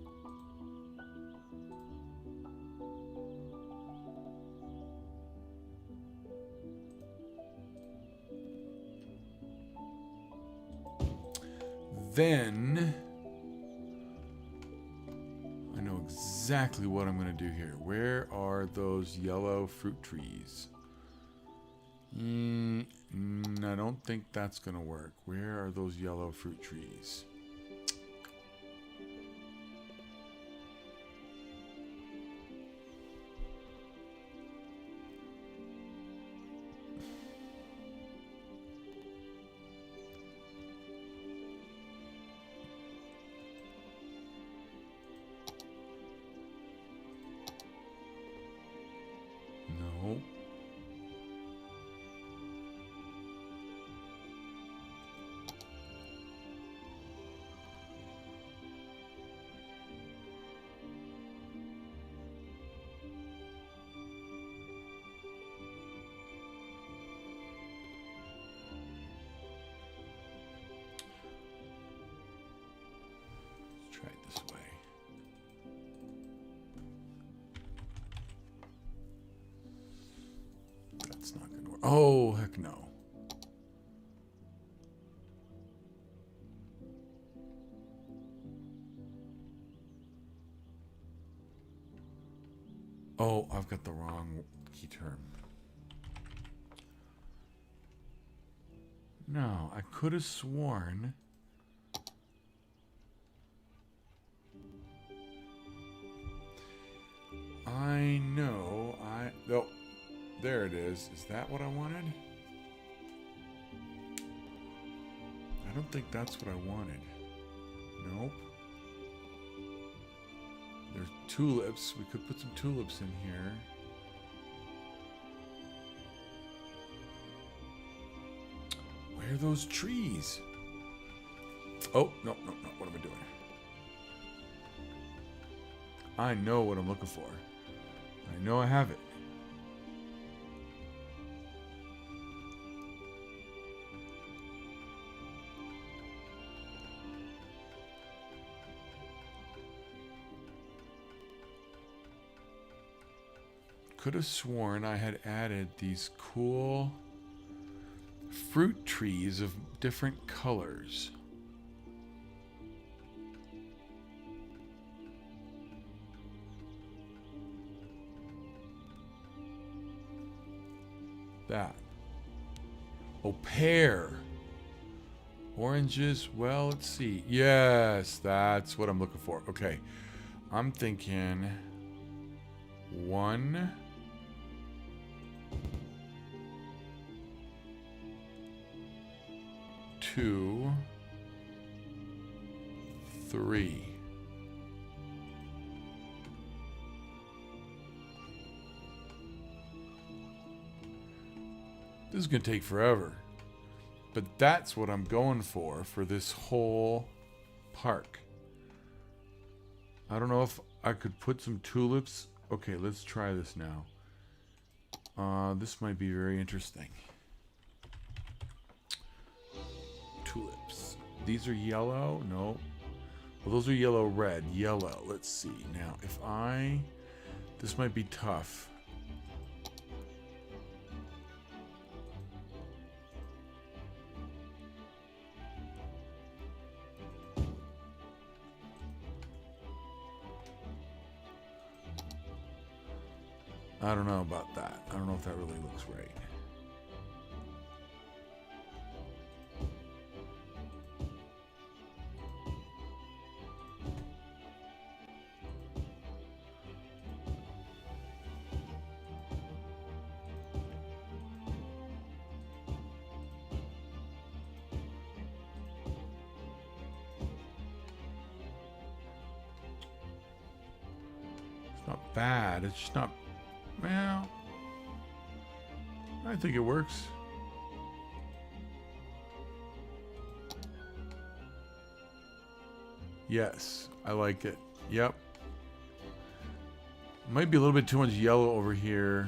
[SPEAKER 1] Then I know exactly what I'm going to do here. Where are those yellow fruit trees? I don't think that's going to work. Where are those yellow fruit trees? No. Let's try it this way. That's not going to work. Oh, heck no. Oh, I've got the wrong key term. No, I could have sworn. I know. Oh, there it is. Is that what I wanted? I don't think that's what I wanted. Nope. There's tulips. We could put some tulips in here. Where are those trees? Oh, no. What am I doing? I know what I'm looking for. I know I have it. Could have sworn I had added these cool fruit trees of different colors. That. Oh, pear. Oranges. Well, let's see. Yes, that's what I'm looking for. Okay. I'm thinking 1, 2, 3. This is going to take forever. But that's what I'm going for this whole park. I don't know if I could put some tulips. Okay, let's try this now. This might be very interesting. Tulips. These are yellow? No. Well, those are yellow, red. Yellow. Let's see. Now, if this might be tough. I don't know about that. I don't know if that really looks right. Not bad. It's just not. Well, I think it works. Yes, I like it. Yep. Might be a little bit too much yellow over here.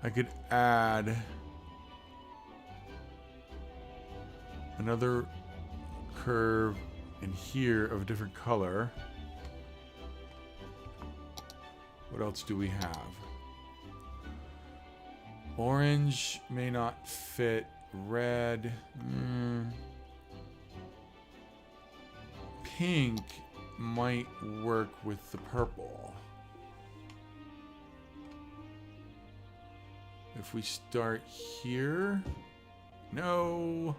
[SPEAKER 1] I could add another curve in here of a different color. What else do we have? Orange may not fit. Red. Pink might work with the purple. If we start here. No.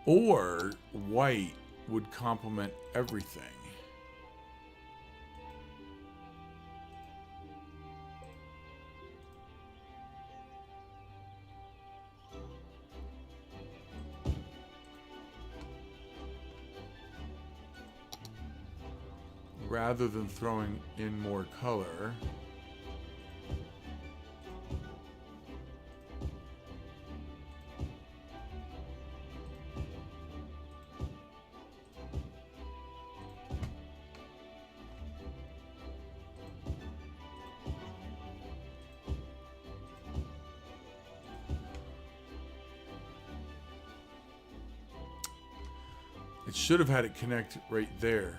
[SPEAKER 1] Or white would complement everything. Rather than throwing in more color. It should have had it connect right there.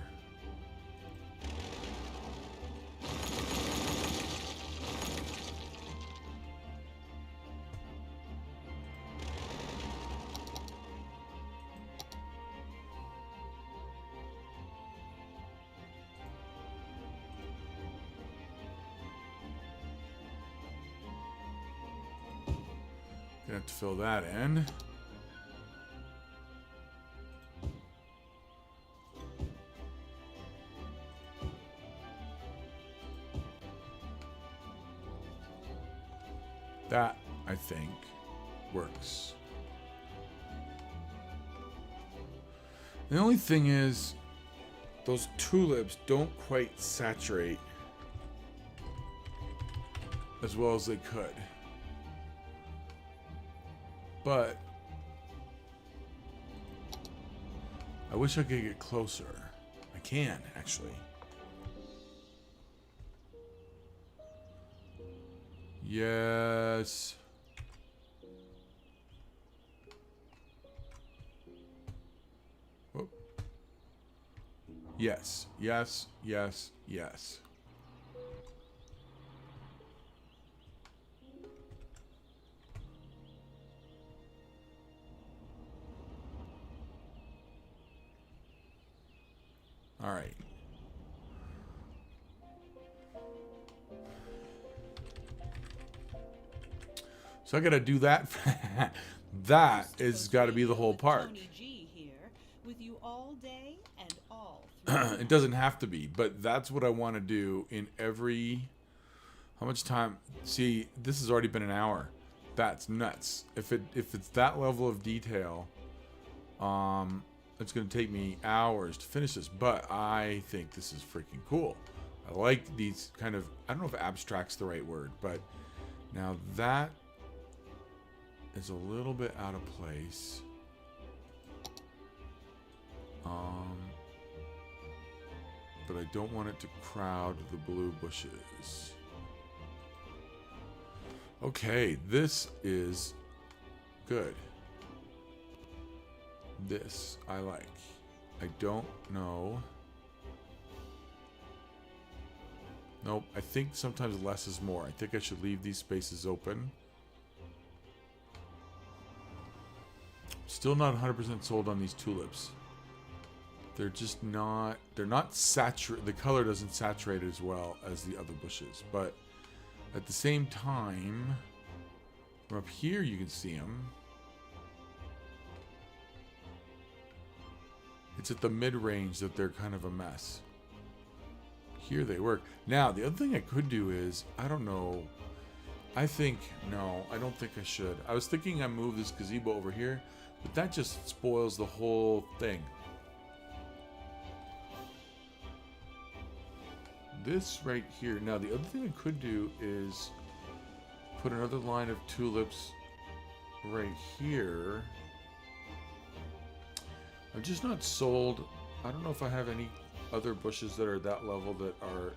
[SPEAKER 1] Gonna have to fill that in. That, I think, works. The only thing is, those tulips don't quite saturate as well as they could. But I wish I could get closer. I can, actually. Yes. Whoop. Yes, yes, yes, yes. All right. So I gotta do that. That is got to be the whole park.
[SPEAKER 4] Tony G here with you all day and all through
[SPEAKER 1] It doesn't have to be, but that's what I want to do in every. How much time? See, this has already been an hour. That's nuts. If it's that level of detail, it's going to take me hours to finish this. But I think this is freaking cool. I like these kind of. I don't know if abstract's the right word, but now that is a little bit out of place. But I don't want it to crowd the blue bushes. Okay, this is good. This I like. I don't know. Nope, I think sometimes less is more. I think I should leave these spaces open. Still not 100% sold on these tulips. They're just not, they're not saturated. The color doesn't saturate as well as the other bushes. But at the same time, from up here you can see them. It's at the mid-range that they're kind of a mess. Here they work. Now, the other thing I could do is, I don't know. I think, no, I don't think I should. I was thinking I move this gazebo over here. But that just spoils the whole thing. This right here. Now, the other thing I could do is put another line of tulips right here. I'm just not sold. I don't know if I have any other bushes that are at that level that are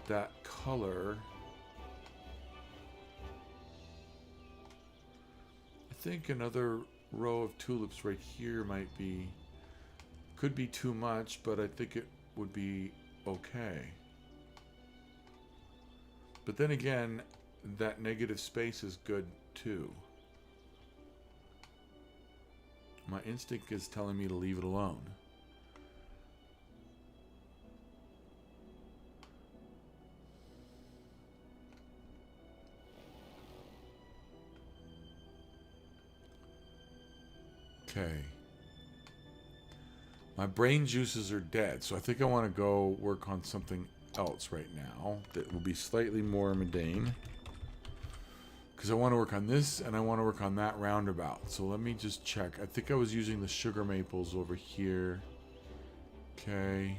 [SPEAKER 1] that color. I think another row of tulips right here could be too much, but I think it would be okay. But then again, that negative space is good too. My instinct is telling me to leave it alone. Okay. My brain juices are dead, so I think I want to go work on something else right now that will be slightly more mundane. Because I want to work on this and I want to work on that roundabout. So let me just check. I think I was using the sugar maples over here. Okay.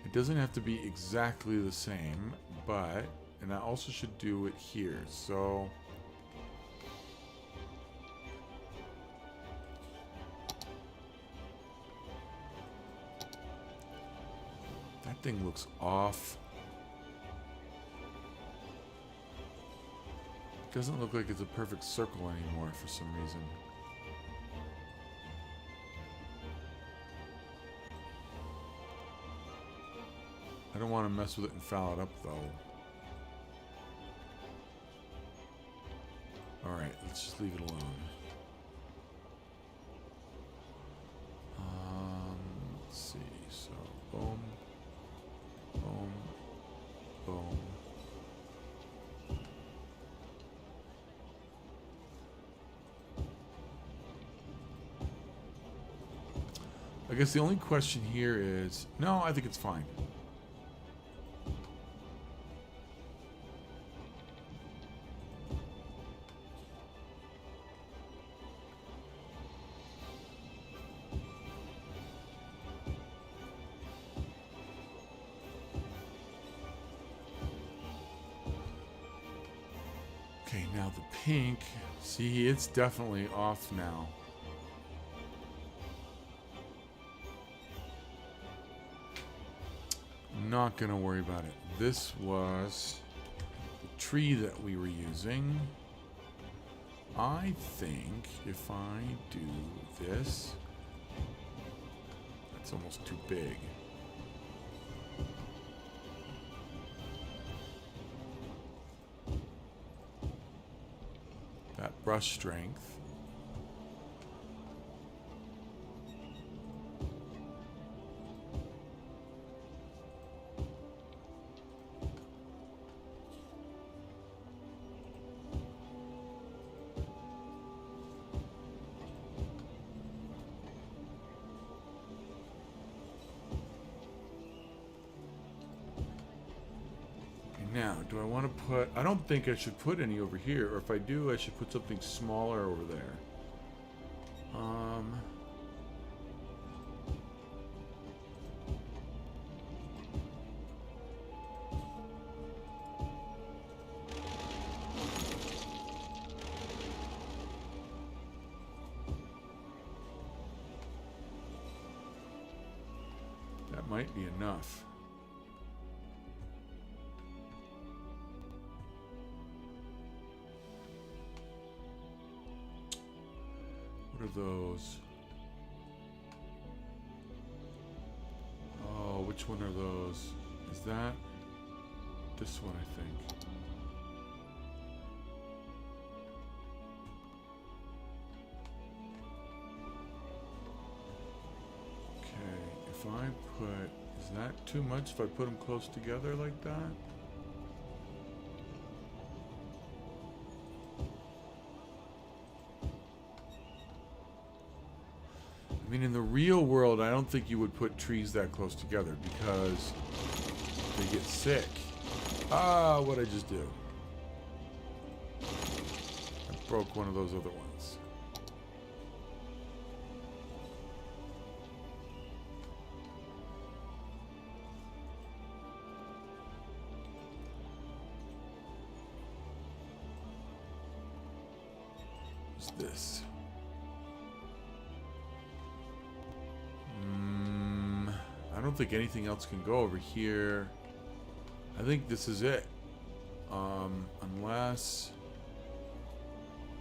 [SPEAKER 1] It doesn't have to be exactly the same, but, and I also should do it here. So that thing looks off. Doesn't look like it's a perfect circle anymore for some reason. I don't want to mess with it and foul it up though. Alright, let's just leave it alone. Let's see, so boom, boom, boom. I guess the only question here is, no, I think it's fine. Okay, now the pink, see, it's definitely off now. Not gonna worry about it. This was the tree that we were using. I think if I do this, that's almost too big. That brush strength. Now, do I want to put... I don't think I should put any over here. Or if I do, I should put something smaller over there. That might be enough. What are those? Oh, which one are those? Is that this one, I think? Okay, if I put... Is that too much if I put them close together like that? I mean, in the real world, I don't think you would put trees that close together because they get sick. Ah, what'd I just do? I broke one of those other ones. What's this? I don't think anything else can go over here. I think this is it. Unless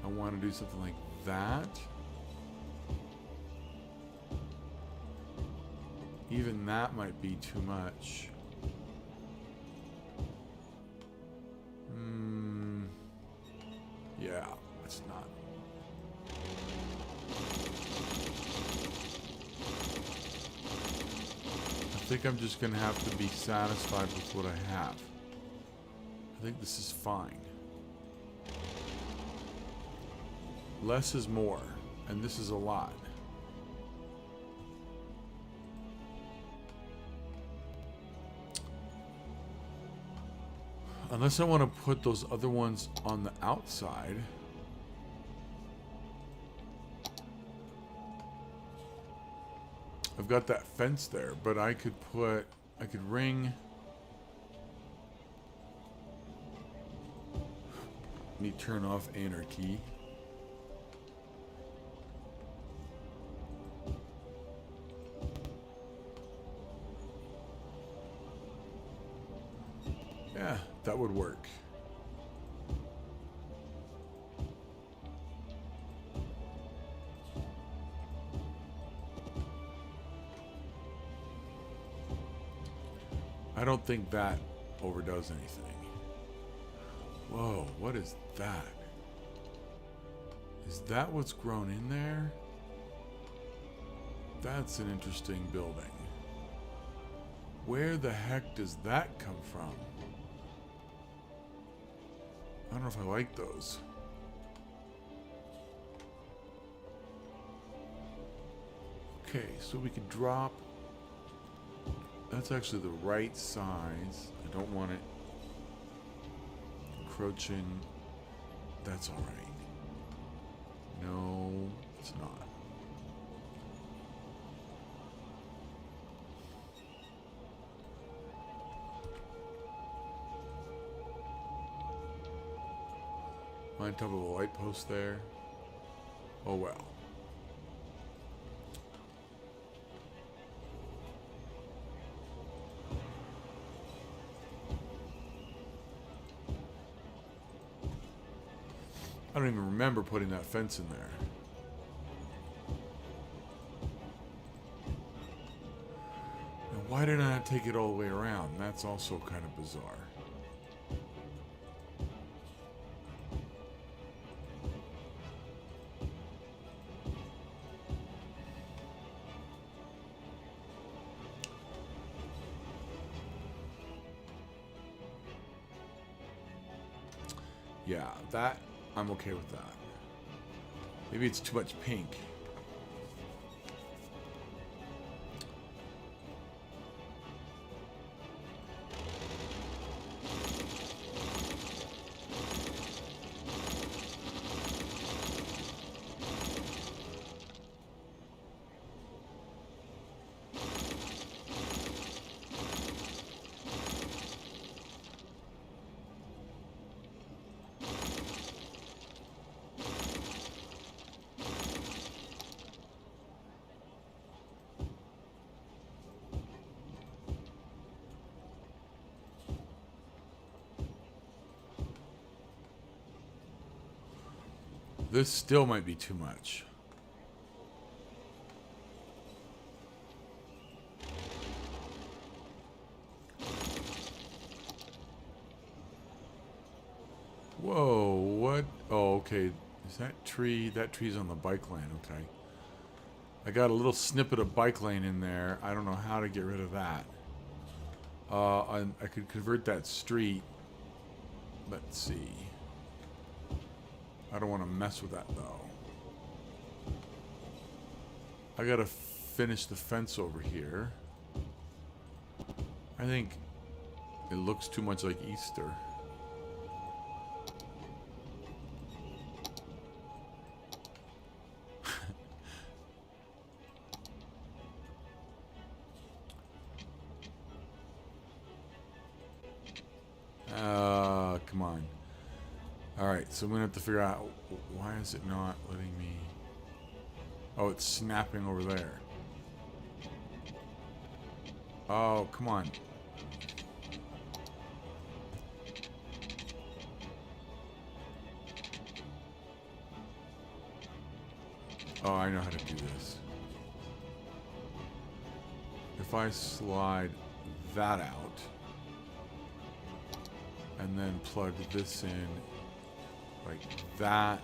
[SPEAKER 1] I want to do something like that. Even that might be too much. Yeah, it's not. I think I'm just gonna have to be satisfied with what I have. I think this is fine. Less is more, and this is a lot. Unless I want to put those other ones on the outside. I've got that fence there, but I could ring. Let me turn off anarchy. Yeah, that would work. I don't think that overdoes anything. Whoa, what is that? Is that what's grown in there? That's an interesting building. Where the heck does that come from? I don't know if I like those. Okay, so we could drop. That's actually the right size. I don't want it encroaching. That's all right. No, it's not. On top of a light post there. Oh well. I don't even remember putting that fence in there. Now, why did I not take it all the way around? That's also kind of bizarre. Yeah, that, I'm okay with that. Maybe it's too much pink. This still might be too much. Whoa, what? Oh, okay. Is that tree? That tree's on the bike lane, okay. I got a little snippet of bike lane in there. I don't know how to get rid of that. I could convert that street. Let's see. I don't want to mess with that though. I gotta finish the fence over here. I think it looks too much like Easter. Come on. All right, So I'm gonna have to figure out why is it not letting me. Oh, it's snapping over there. Oh, come on. Oh, I know how to do this. If I slide that out and then plug this in like that,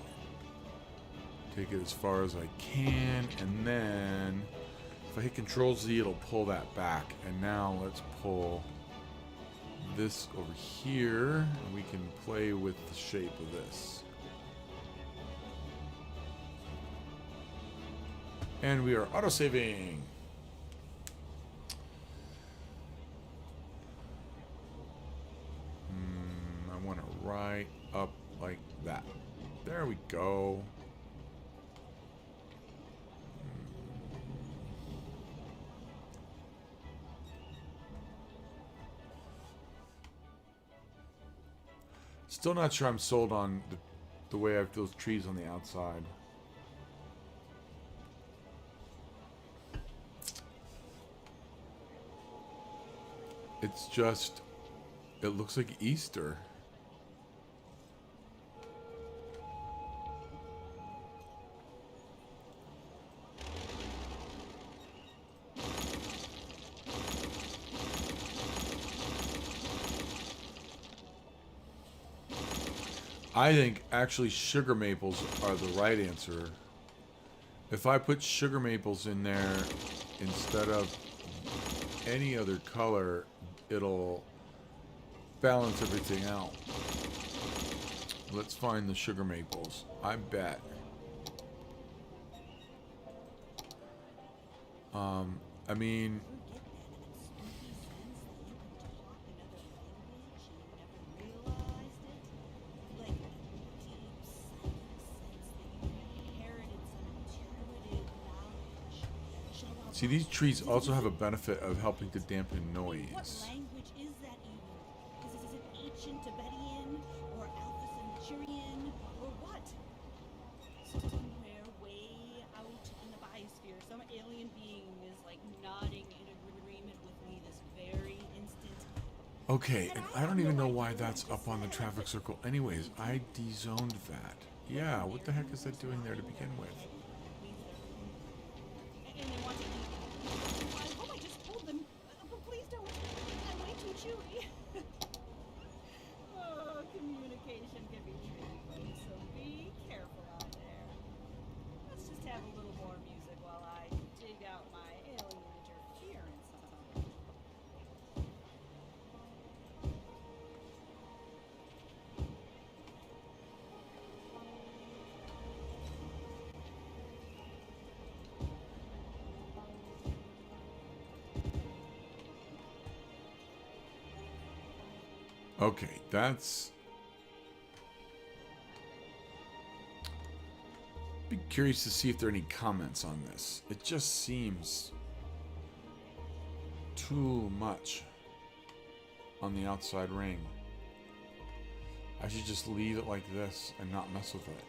[SPEAKER 1] take it as far as I can, and then if I hit Control Z, it'll pull that back. And now let's pull this over here, and we can play with the shape of this. And we are auto-saving. I want to right up like that. There we go. Still not sure I'm sold on the way I have those trees on the outside. It's just, it looks like Easter. I think actually sugar maples are the right answer. If I put sugar maples in there instead of any other color, it'll balance everything out. Let's find the sugar maples. I bet. I mean, see, these trees also have a benefit of helping to dampen noise.
[SPEAKER 4] What language is that even? Is it ancient Tibetan or Alpha Centaurian or what? Somewhere way out in the biosphere, some alien being is like nodding in agreement with me this very instant.
[SPEAKER 1] Okay, and I don't even know why that's up on the traffic circle. Anyways, I dezoned that. Yeah, what the heck is that doing there to begin with?
[SPEAKER 4] And they want to eat. I hope I just told them. But please don't. I'm way too chewy. Oh, communication can be tricky, so be careful out there. Let's just have a little more music while I dig out my alien interference song.
[SPEAKER 1] Okay, that's... Be curious to see if there are any comments on this. It just seems too much on the outside ring. I should just leave it like this and not mess with it.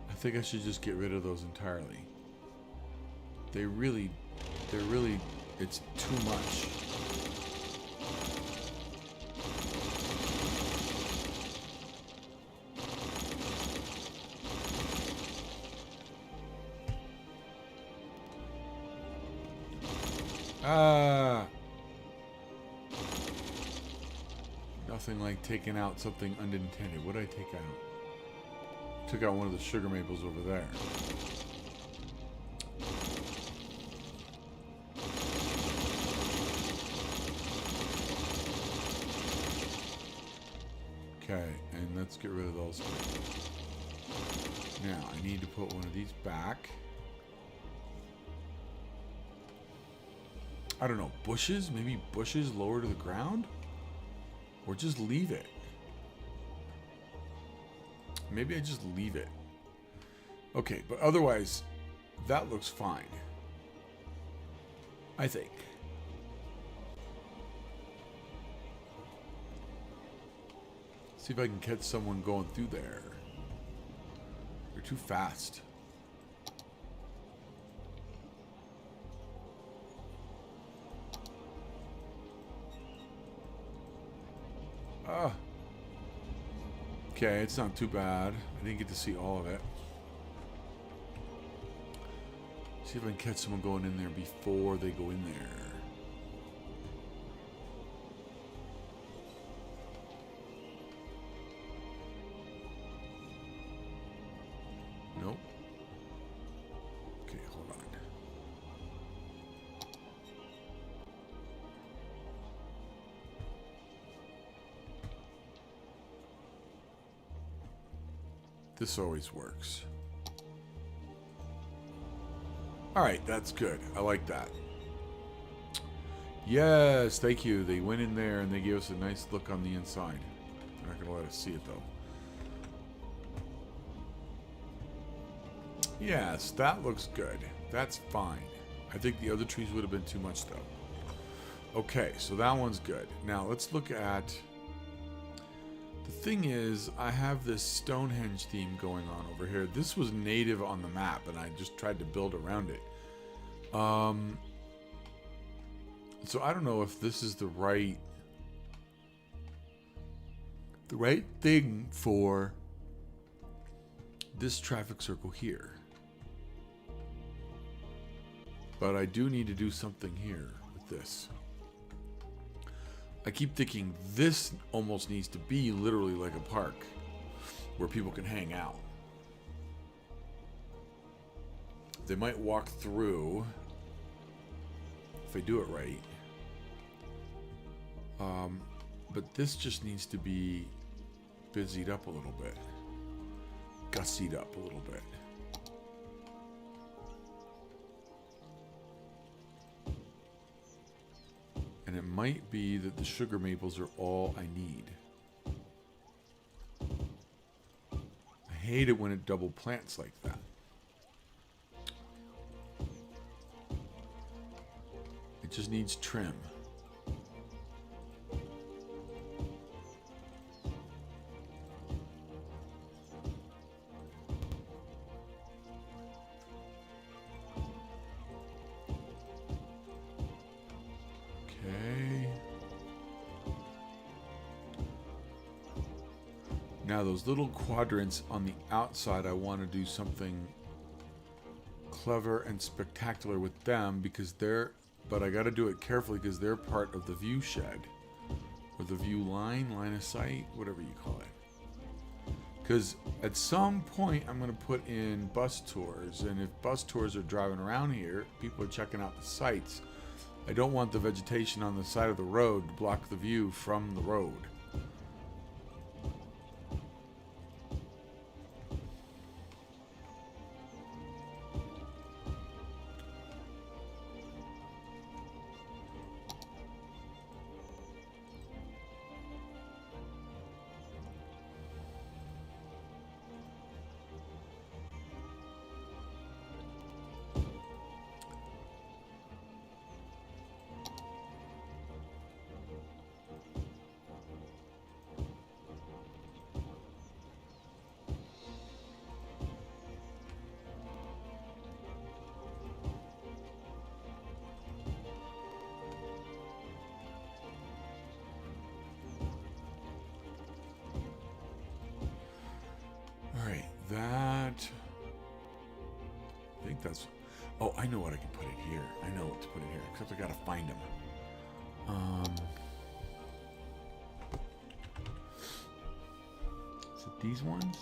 [SPEAKER 1] I think I should just get rid of those entirely. They're really, it's too much. Nothing like taking out something unintended. What did I take out? Took out one of the sugar maples over there. Okay, and let's get rid of those. Now, I need to put one of these back. I don't know, bushes? Maybe bushes lower to the ground? Or just leave it. Maybe I just leave it. Okay, but otherwise, that looks fine. I think. See if I can catch someone going through there. They're too fast. Ah. Okay, it's not too bad. I didn't get to see all of it. See if I can catch someone going in there before they go in there. Nope. Okay, hold on. This always works. Alright, that's good. I like that. Yes, thank you. They went in there and they gave us a nice look on the inside. They're not going to let us see it, though. Yes, that looks good. That's fine. I think the other trees would have been too much, though. Okay, so that one's good. Now, let's look at... The thing is, I have this Stonehenge theme going on over here. This was native on the map, and I just tried to build around it. So I don't know if this is the right thing for this traffic circle here. But I do need to do something here with this. I keep thinking this almost needs to be literally like a park where people can hang out. They might walk through if they do it right. But this just needs to be busied up a little bit. Gussied up a little bit. And it might be that the sugar maples are all I need. I hate it when it double plants like that. It just needs trim. Now those little quadrants on the outside, I want to do something clever and spectacular with them because they're, but I got to do it carefully because they're part of the view shed or the view line of sight, whatever you call it. Because at some point I'm going to put in bus tours, and if bus tours are driving around here, people are checking out the sights. I don't want the vegetation on the side of the road to block the view from the road. That, I think that's, oh, I know what I can put it here. I know what to put it here, except I gotta find them. Is it these ones?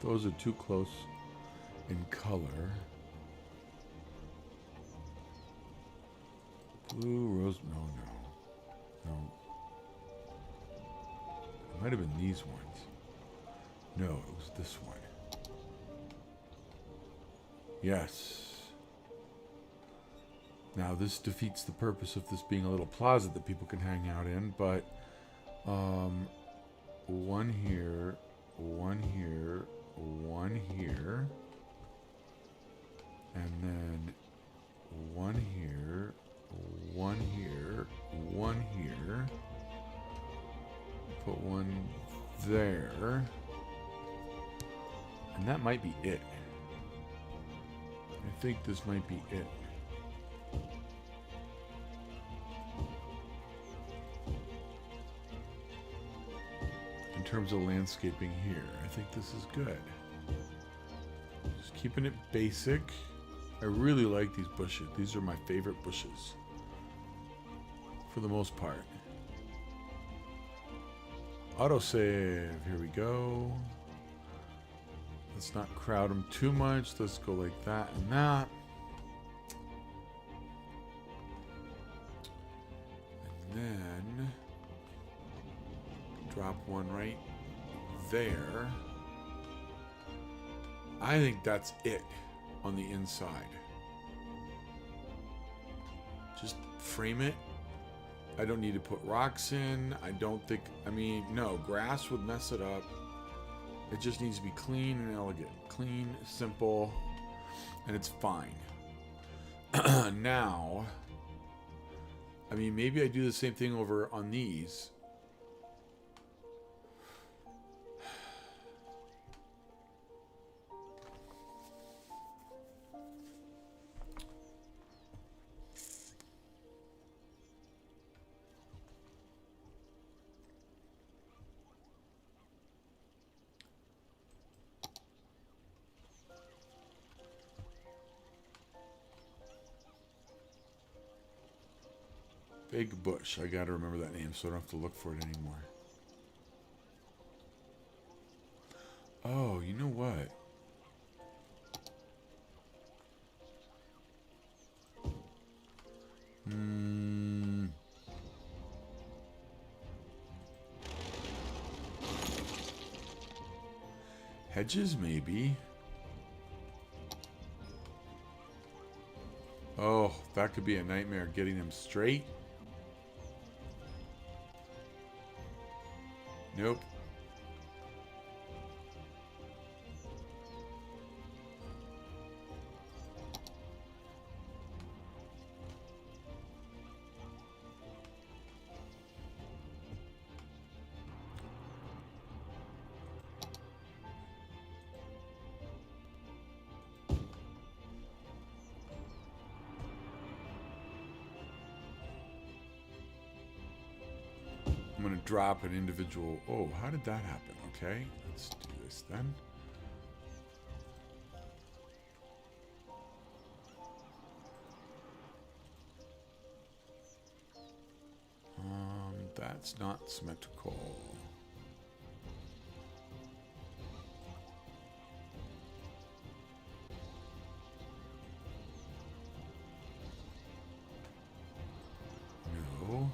[SPEAKER 1] Those are too close in color. Blue, rose, no. It might have been these ones. No, it was this one. Yes. Now this defeats the purpose of this being a little plaza that people can hang out in, but one here, one here, one here, and then one here, one here, one here. Put one there. And that might be it. I think this might be it. In terms of landscaping here, I think this is good. Just keeping it basic. I really like these bushes. These are my favorite bushes. For the most part. Autosave. Here we go. Let's not crowd them too much. Let's go like that and that. And then drop one right there. I think that's it on the inside. Just frame it. I don't need to put rocks in. I don't think, I mean, no, grass would mess it up. It just needs to be clean and elegant. Clean, simple, and it's fine. Now, I mean, maybe I do the same thing over on these. Big Bush. I gotta remember that name so I don't have to look for it anymore. Oh, you know what? Hedges, maybe. Oh, that could be a nightmare getting them straight. Nope. I'm going to drop an individual. Oh, how did that happen? Okay, let's do this then. That's not symmetrical. No.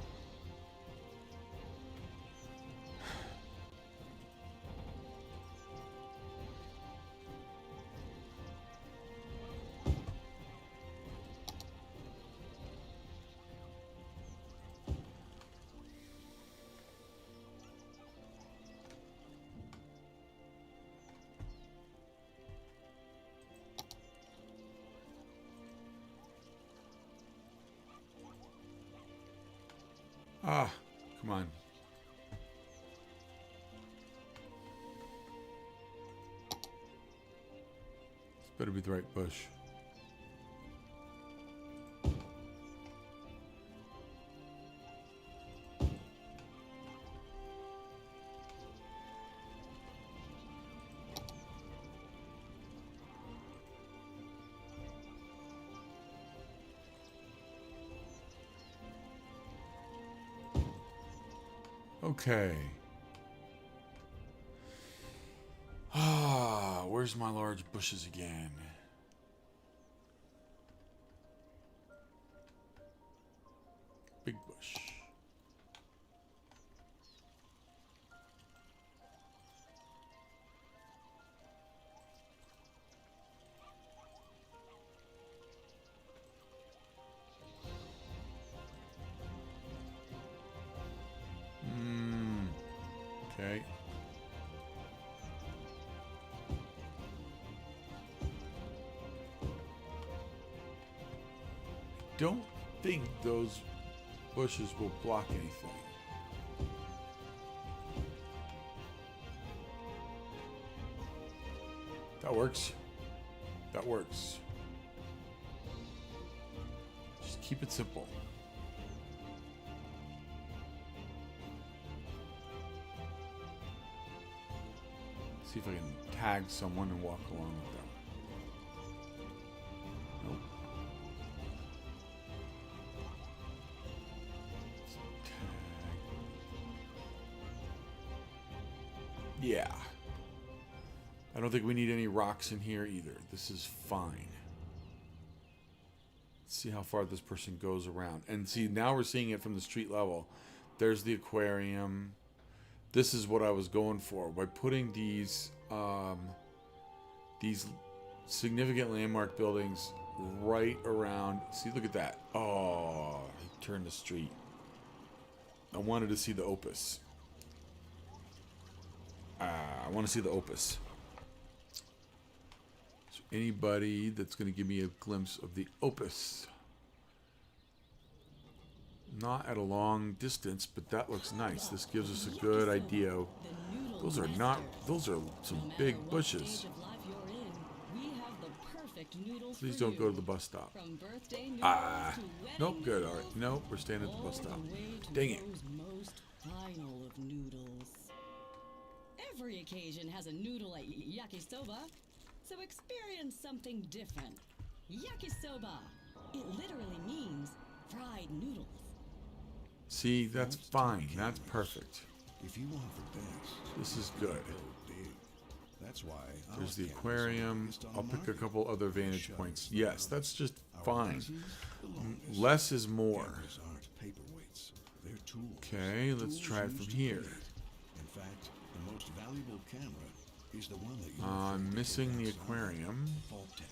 [SPEAKER 1] Ah, come on. This better be the right bush. Okay. Ah, where's my large bushes again? Big bush. Okay. Don't think those bushes will block anything. That works. That works. Just keep it simple. See if I can tag someone and walk along with them. Nope. Yeah. I don't think we need any rocks in here either. This is fine. Let's see how far this person goes around. And see, now we're seeing it from the street level. There's the aquarium. This is what I was going for. By putting these significant landmark buildings right around. See, look at that. Oh, he turned the street. I wanted to see the opus. I want to see the opus. So anybody that's going to give me a glimpse of the opus. Not at a long distance, but that looks nice. This gives us a good idea. Those are some big bushes. Please don't go to the bus stop. Nope, good. All right, nope, we're staying at the bus stop. Dang it.
[SPEAKER 5] Every occasion has a noodle like yakisoba, so experience something different. Yakisoba. It literally means fried noodles.
[SPEAKER 1] See, that's fine. That's perfect.
[SPEAKER 6] If you want the best,
[SPEAKER 1] this is good.
[SPEAKER 6] go big. That's why
[SPEAKER 1] There's the aquarium. I'll pick a couple other vantage points. Yes, that's just fine. Less is more.
[SPEAKER 6] Cameras aren't paperweights. They're tools.
[SPEAKER 1] Okay, let's try it from here.
[SPEAKER 6] In fact, the most valuable camera is the one that you
[SPEAKER 1] I'm missing the aquarium.
[SPEAKER 6] Vault Tech.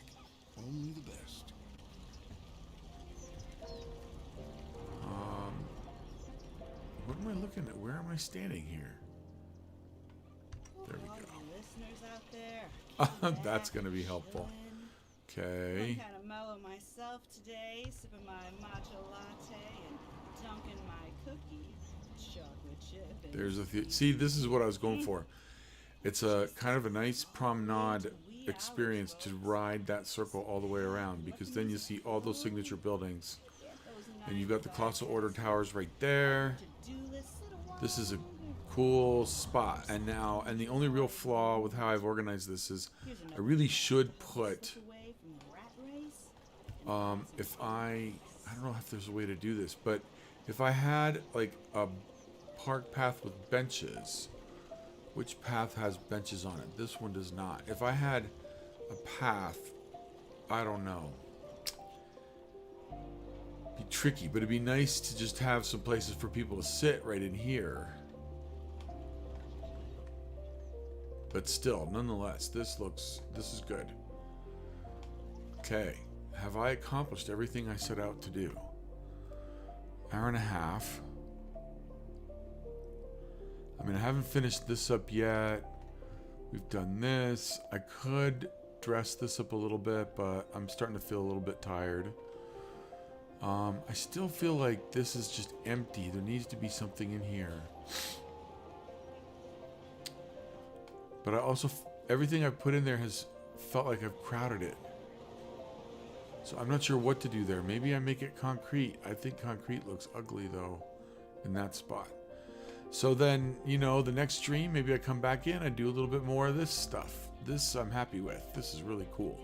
[SPEAKER 6] Only the best.
[SPEAKER 1] What am I looking at? Where am I standing here? There we
[SPEAKER 4] All
[SPEAKER 1] go.
[SPEAKER 4] you listeners out there.
[SPEAKER 1] That's going to be helpful.
[SPEAKER 4] I'm
[SPEAKER 1] Okay.
[SPEAKER 4] kind of mellow myself today, sipping my matcha latte and dunking my cookie, chocolate chip. And
[SPEAKER 1] There's a see, this is what I was going for. It's a kind of a nice promenade experience to ride that circle all the way around, because then you see all those signature buildings. And you've got the Colossal Order Towers right there. This is a cool spot. And the only real flaw with how I've organized this is I really should put, if I don't know if there's a way to do this, but if I had like a park path with benches, which path has benches on it? This one does not. If I had a path, I don't know. Be tricky, but it'd be nice to just have some places for people to sit right in here. But still, nonetheless, this is good. Okay, have I accomplished everything I set out to do? Hour and a half. I mean, I haven't finished this up yet. We've done this. I could dress this up a little bit, but I'm starting to feel a little bit tired. I still feel like this is just empty. There needs to be something in here. But I also, everything I've put in there has felt like I've crowded it. So I'm not sure what to do there. Maybe I make it concrete. I think concrete looks ugly though in that spot. So then, you know, the next stream, maybe I come back in, I do a little bit more of this stuff. This I'm happy with. This is really cool.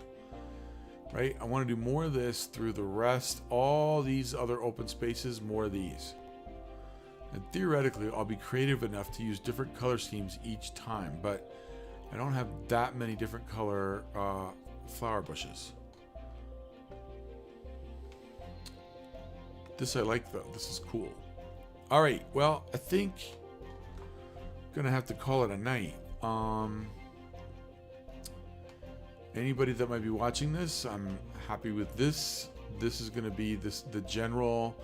[SPEAKER 1] Right? I want to do more of this through the rest, all these other open spaces, more of these. And theoretically, I'll be creative enough to use different color schemes each time, but I don't have that many different color flower bushes. This I like though. This is cool. All right. Well, I think I'm gonna have to call it a night. Anybody that might be watching this, I'm happy with this. This is going to be the general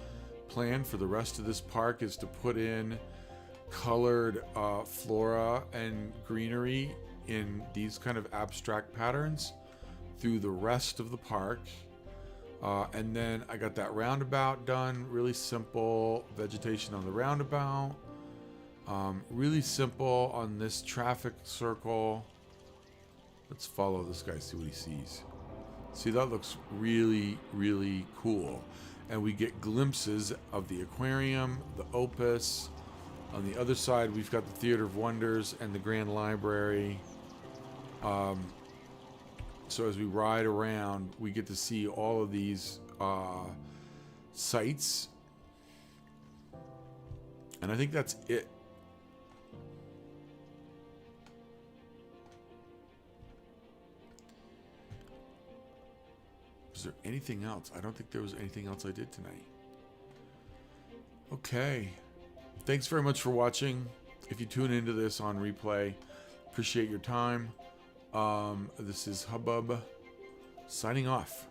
[SPEAKER 1] plan for the rest of this park is to put in colored flora and greenery in these kind of abstract patterns through the rest of the park. And then I got that roundabout done, really simple vegetation on the roundabout. Really simple on this traffic circle. Let's follow this guy, see what he sees. See, that looks really, really cool. And we get glimpses of the aquarium, the Opus. On the other side, we've got the Theater of Wonders and the Grand Library. So as we ride around, we get to see all of these sites. And I think that's it. Was there anything else? I don't think there was anything else I did tonight. Okay. Thanks very much for watching. If you tune into this on replay, appreciate your time. This is Hubbub signing off.